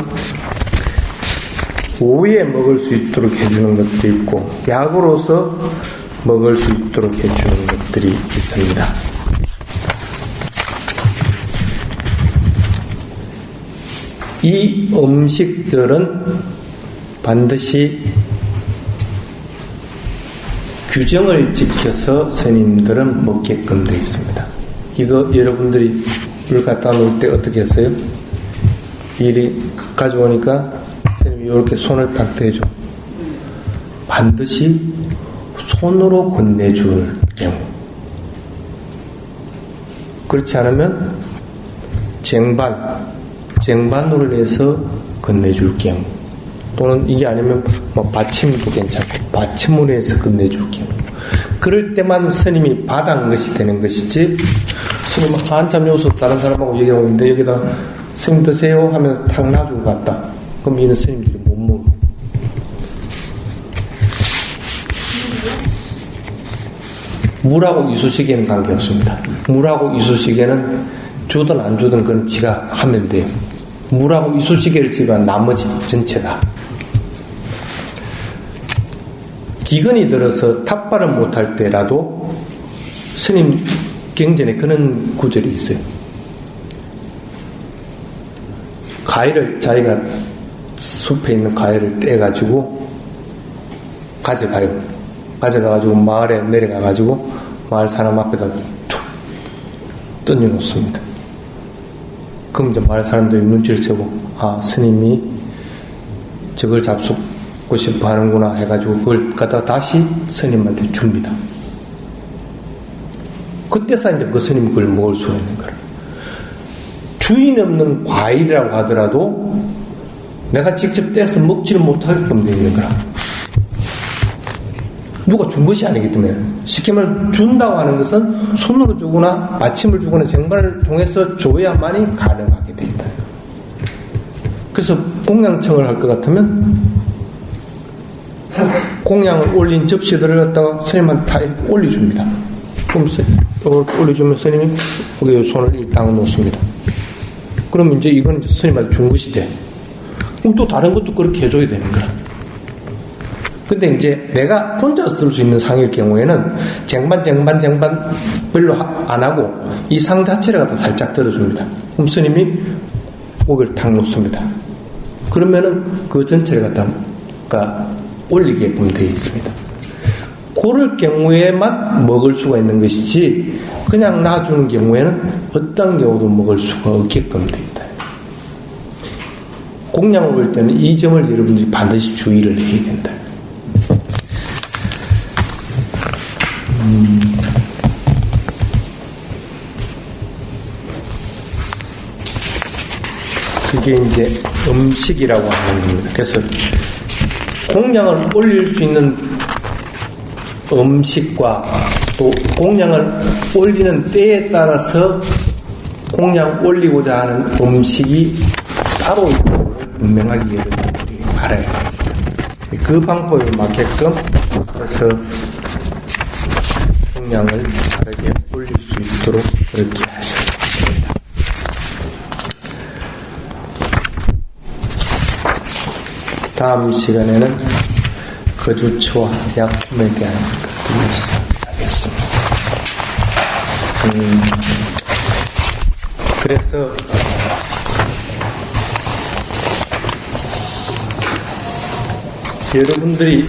오후에 먹을 수 있도록 해주는 것도 있고, 약으로서 먹을 수 있도록 해주는 것들이 있습니다. 이 음식들은 반드시 규정을 지켜서 스님들은 먹게끔 되어 있습니다. 이거 여러분들이 물 갖다 놓을 때 어떻게 했어요? 이리 가져오니까 스님이 이렇게 손을 딱 대줘. 반드시 손으로 건네줄 경우. 그렇지 않으면 쟁반으로 해서 건네줄 경우, 또는 이게 아니면 받침도 괜찮고 받침으로 해서 건네줄 경우, 그럴 때만 스님이 받은 것이 되는 것이지, 스님은 한참 여기서 다른 사람하고 얘기하고 있는데 여기다 스님 드세요 하면서 탁 놔주고 갔다. 그럼 이는 스님들이 못 먹어. 물하고 이쑤시개는 관계없습니다. 물하고 이쑤시개는 주든 안 주든 그건 지가 하면 돼요. 물하고 이쑤시개를 집어한 나머지 전체다. 기근이 들어서 탑발을 못할 때라도 스님 경전에 그런 구절이 있어요. 가위를 자기가 숲에 있는 가위를 떼가지고 가져가요. 가져가가지고 마을에 내려가가지고 마을 사람 앞에다 툭 던져놓습니다. 그럼 이제 마을 사람들이 눈치를 채고 아 스님이 저걸 잡수고 싶어 하는구나 해가지고 그걸 갖다가 다시 스님한테 줍니다. 그때서 이제 그 스님이 그걸 먹을 수가 있는 거라. 주인 없는 과일이라고 하더라도 내가 직접 떼서 먹지를 못하게끔 되어 있는 거라. 누가 준 것이 아니기 때문에. 시키면 준다고 하는 것은 손으로 주거나 받침을 주거나 정관을 통해서 줘야만이 가능하게 되어 있다. 그래서 공양청을 할 것 같으면 공양을 올린 접시들을 갖다가 스님한테 다 이렇게 올려줍니다. 그럼 올려주면 스님이 거기에 손을 일단 놓습니다. 그러면 이제 이건 이제 스님한테 준 것이 돼. 그럼 또 다른 것도 그렇게 해줘야 되는 거라. 근데 이제 내가 혼자서 들 수 있는 상일 경우에는 쟁반 별로 안 하고 이 상 자체를 갖다 살짝 들어줍니다. 그럼 스님이 고개를 탁 놓습니다. 그러면은 그 전체를 갖다가 올리게끔 되어 있습니다. 그럴 경우에만 먹을 수가 있는 것이지 그냥 놔주는 경우에는 어떤 경우도 먹을 수가 없게끔 되어 있다. 공양을 볼 때는 이 점을 여러분들이 반드시 주의를 해야 된다. 그게 이제 음식이라고 하는 겁니다. 그래서 공양을 올릴 수 있는 음식과 또 공양을 올리는 때에 따라서 공양 올리고자 하는 음식이 따로 있는 걸 분명하게 여러분들이 알아야 합니다. 그 방법에 맞게끔 그래서 공양을 바르게 올릴 수 있도록 그렇게 하셔야 됩니다. 다음 시간에는 거주처와 약품에 대한 것들을 하겠습니다. 그래서 여러분들이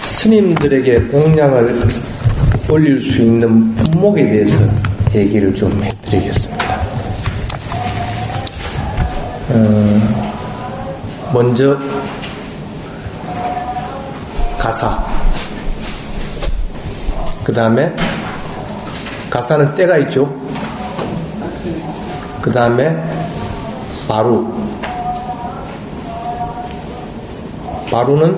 스님들에게 공양을 올릴 수 있는 품목에 대해서 얘기를 좀 해드리겠습니다. 먼저 가사, 그 다음에 가사는 때가 있죠. 그 다음에 마루는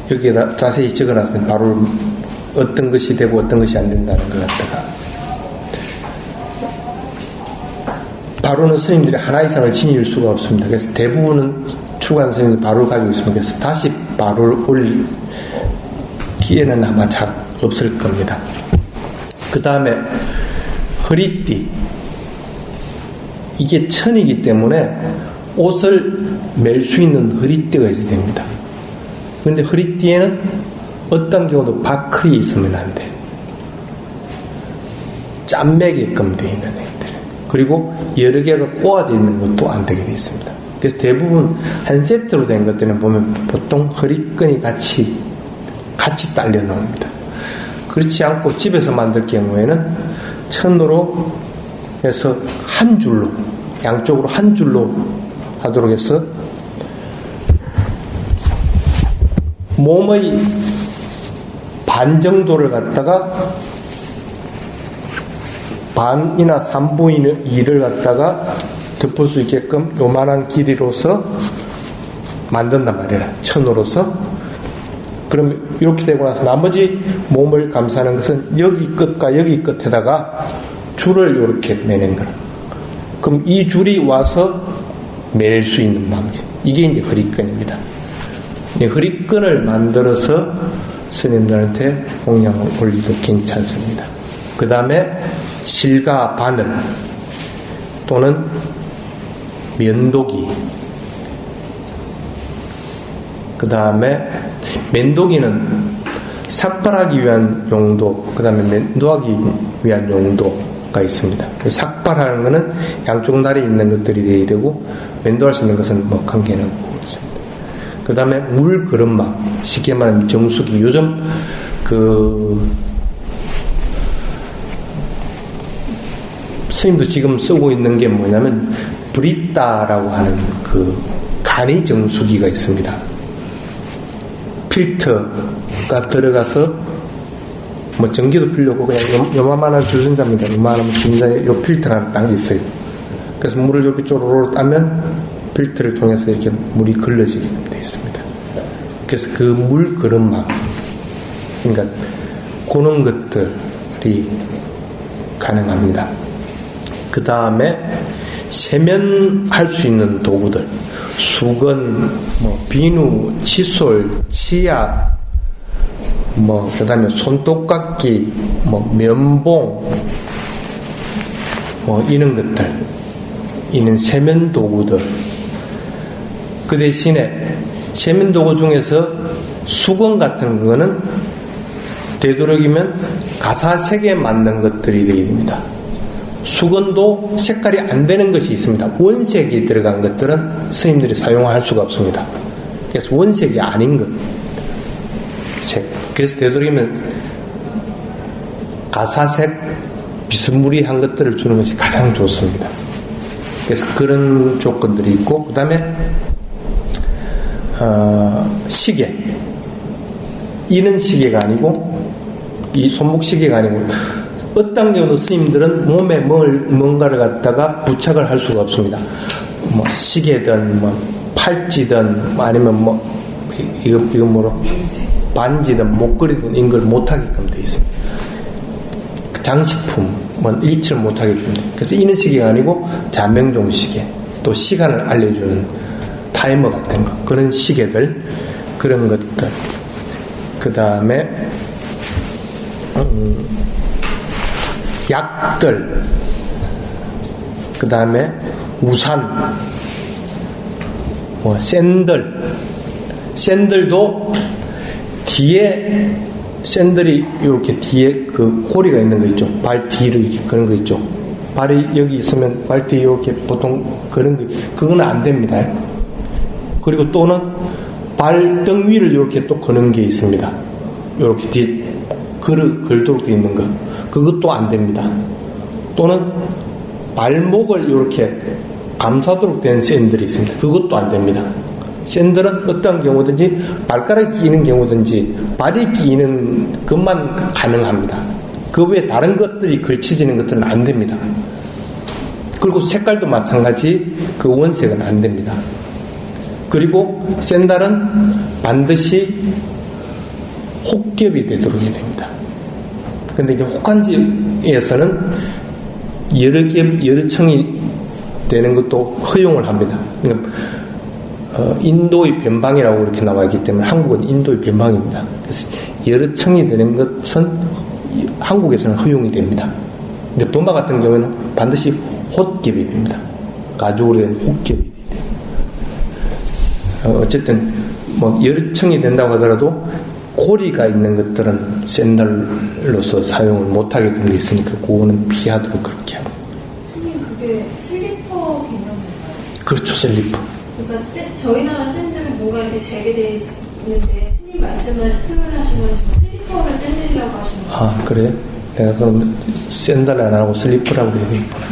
여기에다 자세히 적어놨으니 마루를 어떤 것이 되고 어떤 것이 안 된다는 것 같다가 바로는 스님들이 하나 이상을 지닐 수가 없습니다. 그래서 대부분은 출간 스님들이 바로를 가지고 있습니다. 그래서 다시 바로를 올릴 기회는 아마 잘 없을 겁니다. 그 다음에 허리띠, 이게 천이기 때문에 옷을 멜 수 있는 허리띠가 있어야 됩니다. 그런데 허리띠에는 어떤 경우도 바클이 있으면 안 돼요. 짬매게끔 되어 있는 애들, 그리고 여러 개가 꼬아져 있는 것도 안 되게 되어 있습니다. 그래서 대부분 한 세트로 된 것들은 보면 보통 허리끈이 같이 딸려 나옵니다. 그렇지 않고 집에서 만들 경우에는 천으로 해서 한 줄로, 양쪽으로 한 줄로 하도록 해서 몸의 반 정도를 갖다가 반이나 3분의 2를 갖다가 덮을 수 있게끔 요만한 길이로서 만든단 말이라, 천으로서. 그럼 이렇게 되고 나서 나머지 몸을 감싸는 것은 여기 끝과 여기 끝에다가 줄을 이렇게 매는 거라. 그럼 이 줄이 와서 멜 수 있는 방식, 이게 이제 허리끈입니다. 허리끈을 만들어서 스님들한테 공양을 올리도 괜찮습니다. 그 다음에 실과 바늘 또는 면도기, 그 다음에 면도기는 삭발하기 위한 용도, 그 다음에 면도하기 위한 용도가 있습니다. 삭발하는 것은 양쪽 날에 있는 것들이 돼야 되고, 면도할 수 있는 것은 뭐 관계는 없습니다. 그 다음에 물 그릇막, 쉽게 말하면 정수기. 요즘 스님도 지금 쓰고 있는 게 뭐냐면 브리따라고 하는 간이 정수기가 있습니다. 필터가 들어가서 뭐 전기도 필요 없고 그냥 요만한 주전자입니다. 요만한 주전자에 요 필터가 딱 있어요. 그래서 물을 이렇게 쪼로로 따면 필터를 통해서 이렇게 물이 걸러지게 되어 있습니다. 그래서 그 물 그릇막, 그러니까 그런 것들이 가능합니다. 그 다음에 세면할 수 있는 도구들, 수건, 비누, 칫솔, 치약, 그 다음에 손톱깎이, 면봉, 이런 것들, 이는 세면 도구들. 그 대신에 세면 도구 중에서 수건 같은 거는 되도록이면 가사색에 맞는 것들이 되게 됩니다. 수건도 색깔이 안 되는 것이 있습니다. 원색이 들어간 것들은 스님들이 사용할 수가 없습니다. 그래서 원색이 아닌 것, 색. 그래서 되도록이면 가사색, 비스무리한 것들을 주는 것이 가장 좋습니다. 그래서 그런 조건들이 있고, 그 다음에 시계. 이는 시계가 아니고, 이 손목 시계가 아니고, 어떤 경우도 스님들은 몸에 뭔가를 갖다가 부착을 할 수가 없습니다. 시계든, 팔찌든, 아니면 이거 뭐로, 반지든, 목걸이든, 이런 걸 못하게끔 되어 있습니다. 장식품은 일치를 못하게끔 돼요. 그래서 이는 시계가 아니고, 자명종 시계, 또 시간을 알려주는 타이머 같은 거, 그런 시계들, 그런 것들. 그 다음에, 약들, 그 다음에 우산, 샌들도 뒤에, 샌들이 이렇게 뒤에 그 고리가 있는 거 있죠. 발 뒤로 이렇게 그런 거 있죠. 발이 여기 있으면 발 뒤에 이렇게 보통 그런 거, 그거는 안 됩니다. 그리고 또는 발등 위를 이렇게 또 거는 게 있습니다. 이렇게 뒤에 걸도록 되어 있는 거. 그것도 안 됩니다. 또는 발목을 이렇게 감싸도록 된 샌들이 있습니다. 그것도 안 됩니다. 샌들은 어떤 경우든지 발가락이 끼는 경우든지 발이 끼는 것만 가능합니다. 그 외에 다른 것들이 걸쳐지는 것들은 안 됩니다. 그리고 색깔도 마찬가지 그 원색은 안 됩니다. 그리고 샌들은 반드시 혹겹이 되도록 해야 됩니다. 근데 이제 혹한지에서는 여러 층이 되는 것도 허용을 합니다. 그러니까 인도의 변방이라고 이렇게 나와 있기 때문에 한국은 인도의 변방입니다. 그래서 여러 층이 되는 것은 한국에서는 허용이 됩니다. 근데 번방 같은 경우에는 반드시 홑겹이 됩니다. 가죽으로 된 홑겹이 됩니다. 어쨌든 여러 층이 된다고 하더라도 고리가 있는 것들은 샌들로서 사용을 못하게 된 게 있으니까 그거는 피하도록 그렇게 하고. 스님, 그게 슬리퍼 개념인가요? 그렇죠, 슬리퍼. 그러니까 저희 나라 샌들은 뭔가 이렇게 재개되어 있는데 스님 말씀을 표현하시면 지금 슬리퍼를 샌들이라고 하시는 거예요? 아, 그래요? 내가 그럼 샌들 안 하고 슬리퍼라고 해야 되겠구나.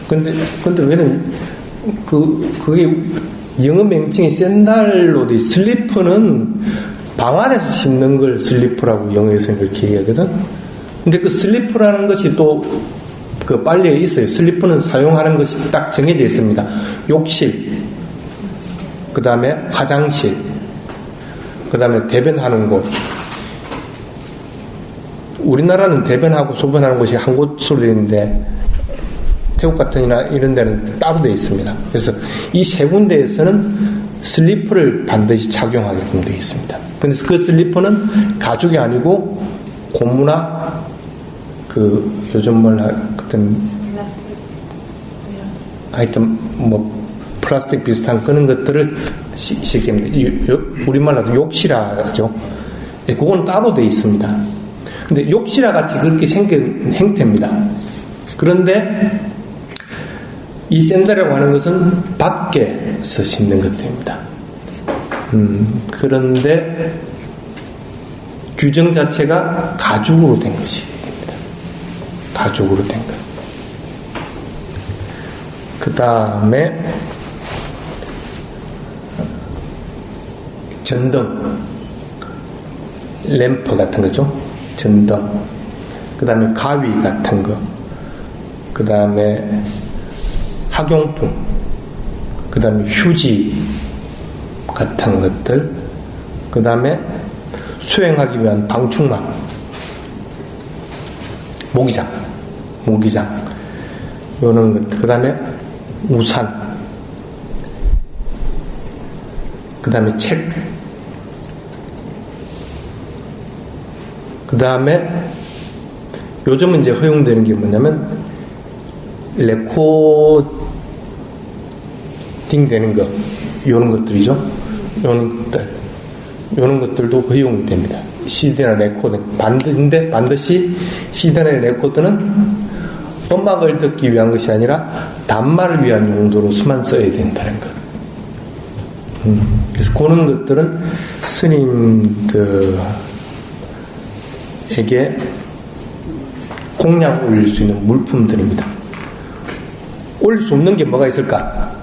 근데 왜는 그게 영어 명칭이 샌달로 돼. 슬리퍼는 방 안에서 신는 걸 슬리퍼라고 영어에서는 그렇게 얘기하거든. 근데 그 슬리퍼라는 것이 또 그 빨리에 있어요. 슬리퍼는 사용하는 것이 딱 정해져 있습니다. 욕실, 그 다음에 화장실, 그 다음에 대변하는 곳. 우리나라는 대변하고 소변하는 곳이 한 곳으로 되어 있는데 태국 같은 이나 이런 데는 따로 되어 있습니다. 그래서 이 세 군데에서는 슬리퍼를 반드시 착용하게끔 되어 있습니다. 그래서 그 슬리퍼는 가죽이 아니고 고무나 요즘 뭘 하여튼 플라스틱 비슷한 그런 것들을 쉽게 우리말로 하면 욕실화 하죠. 그건 따로 되어 있습니다. 근데 욕실화 같이 그렇게 생긴 행태입니다. 그런데 이 샌들이라고 하는 것은 밖에서 신는 것들입니다. 그런데 규정 자체가 가죽으로 된 것이 됩니다. 가죽으로 된 것. 그 다음에 전등, 램프 같은 거죠. 전등. 그 다음에 가위 같은 거. 그 다음에 학용품. 그 다음에 휴지 같은 것들. 그 다음에 수행하기 위한 방충망. 모기장. 요런 것들. 그 다음에 우산. 그 다음에 책. 그 다음에 요즘은 이제 허용되는 게 뭐냐면 레코딩 되는 거 요런 것들이죠. 요런 것들도 허용이 됩니다. CD나 레코드 근데 반드시 CD나 레코드는 음악을 듣기 위한 것이 아니라 단말을 위한 용도로서만 써야 된다는 것. 그래서 그런 것들은 스님들에게 공양 올릴 수 있는 물품들입니다. 올릴 수 없는 게 뭐가 있을까?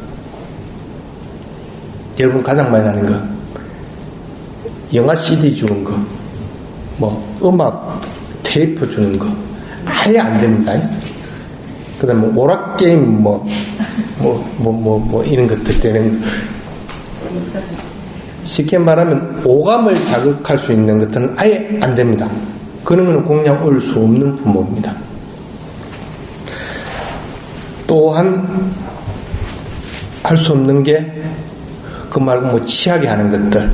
여러분 가장 많이 하는 거, 영화 CD 주는 거, 음악 테이프 주는 거 아예 안 됩니다. 그 다음에 오락 게임 이런 것들 되는 거. 쉽게 말하면 오감을 자극할 수 있는 것들은 아예 안 됩니다. 그런 거는 공양 올릴 수 없는 품목입니다. 또한 할 수 없는 게 그 말고 취하게 하는 것들,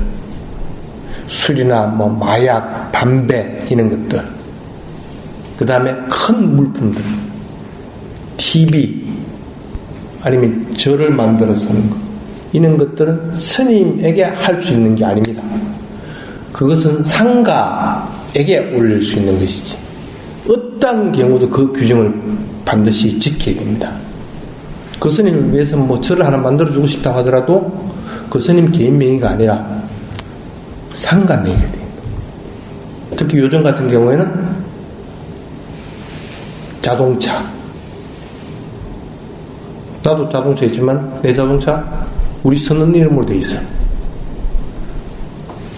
술이나 마약, 담배 이런 것들, 그 다음에 큰 물품들, TV 아니면 절을 만들어서 하는 것, 이런 것들은 스님에게 할 수 있는 게 아닙니다. 그것은 상가에게 올릴 수 있는 것이지 어떠한 경우도 그 규정을 반드시 지켜야 됩니다. 그 스님을 위해서 절을 하나 만들어주고 싶다고 하더라도 그 스님 개인 명의가 아니라 상가 명의가 돼요. 특히 요즘 같은 경우에는 자동차, 나도 자동차 있지만 내 자동차 우리 선언 이름으로 돼 있어.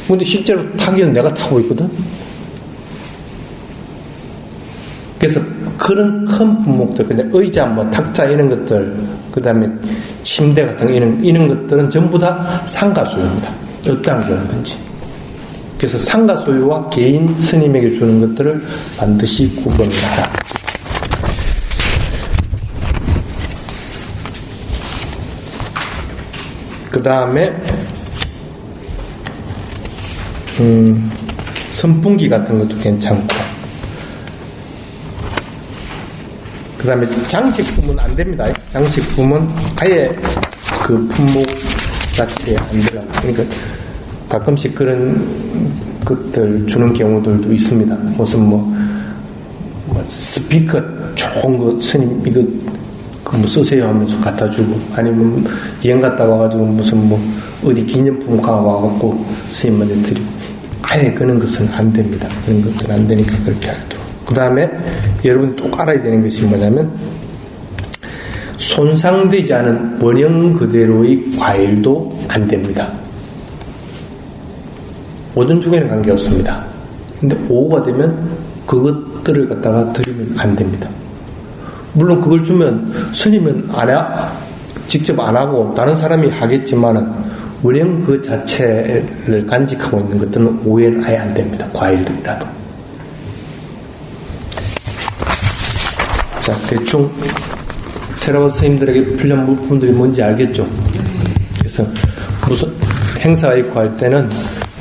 근데 실제로 타기는 내가 타고 있거든. 그래서 그런 큰 품목들, 그냥 의자, 탁자 이런 것들, 그 다음에 침대 같은 이런 것들은 전부 다 상가 소유입니다. 어떠한 경우든지. 그래서 상가 소유와 개인 스님에게 주는 것들을 반드시 구분을 하라. 그 다음에 선풍기 같은 것도 괜찮고, 그 다음에 장식품은 안 됩니다. 장식품은 아예 그 품목 자체에 안 들어가. 그러니까 가끔씩 그런 것들 주는 경우들도 있습니다. 무슨 스피커 좋은 거 스님 이거 쓰세요 하면서 갖다 주고, 아니면 여행 갔다 와가지고 무슨 어디 기념품 가와갖고 스님한테 드리고, 아예 그런 것은 안 됩니다. 그런 것들은 안 되니까 그렇게 하도록. 그 다음에 여러분 또 알아야 되는 것이 뭐냐면, 손상되지 않은 원형 그대로의 과일도 안 됩니다. 모든 중에는 관계없습니다. 근데 오후가 되면 그것들을 갖다가 드리면 안 됩니다. 물론 그걸 주면 스님은 직접 안 하고 다른 사람이 하겠지만은 원형 그 자체를 간직하고 있는 것들은 오해는 아예 안 됩니다. 과일들이라도. 자, 대충 테라와 스님들에게 필요한 물품들이 뭔지 알겠죠? 그래서 무슨 행사가 있고 할 때는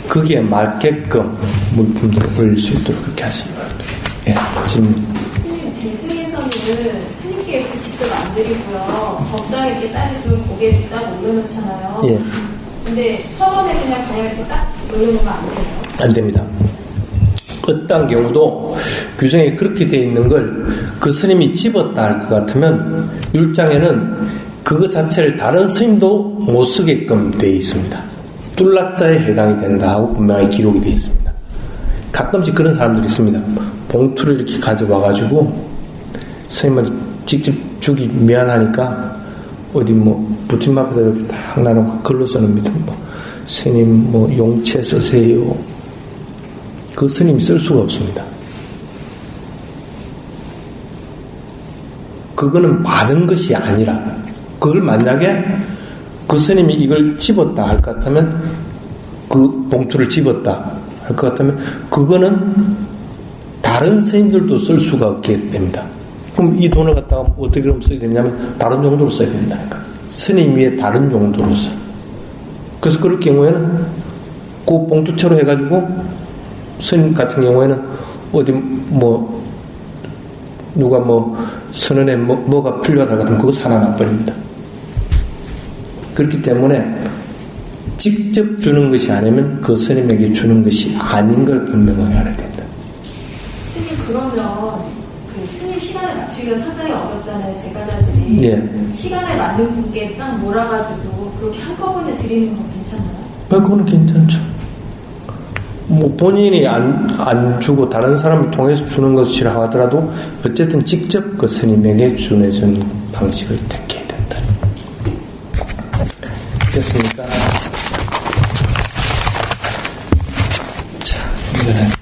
거기에 맞게끔 물품들을 올릴 수 있도록 그렇게 하시기 바랍니다. 예, 질문. 스님, 대승에서는 스님께 직접 안 드리고요. 법당에 이렇게 딱 있으면 고개를 딱 올려놓잖아요. 예. 근데 서원에 그냥 이렇게 딱 올려놓으면 안 돼요? 안 됩니다. 어떤 경우도 규정에 그렇게 되어 있는 걸 그 스님이 집었다 할 것 같으면 율장에는 그거 자체를 다른 스님도 못 쓰게끔 되어 있습니다. 뚫라자에 해당이 된다 하고 분명히 기록이 되어 있습니다. 가끔씩 그런 사람들이 있습니다. 봉투를 이렇게 가져와가지고 스님을 직접 주기 미안하니까 어디 부처님 앞에다 이렇게 딱 나눠서 글로 써놓습니다. 스님 용채 쓰세요. 그 스님이 쓸 수가 없습니다. 그거는 받은 것이 아니라 그걸 만약에 그 스님이 이걸 집었다 할 것 같으면 그 봉투를 집었다 할 것 같으면 그거는 다른 스님들도 쓸 수가 없게 됩니다. 그럼 이 돈을 갖다가 어떻게 그럼 써야 되냐면 다른 용도로 써야 된다니까. 스님 위에 다른 용도로 써. 그래서 그럴 경우에는 그 봉투채로 해가지고 스님 같은 경우에는 어디 누가 선언에 뭐가 필요하다 하면 그거 사놔 버립니다. 그렇기 때문에 직접 주는 것이 아니면 그 스님에게 주는 것이 아닌 걸 분명하게 알아야 된다. 스님, 그러면 그 스님 시간에 맞추기가 상당히 어렵잖아요, 제가자들이. 예. 시간에 맞는 분께 딱 몰아가지고 그렇게 한꺼번에 드리는 건 괜찮나요? 그거는 괜찮죠. 본인이 안 주고 다른 사람을 통해서 주는 것이라 하더라도 어쨌든 직접 그 스님에게 전해주는 방식을 택해야 된다. 됐습니까? 자, 오늘은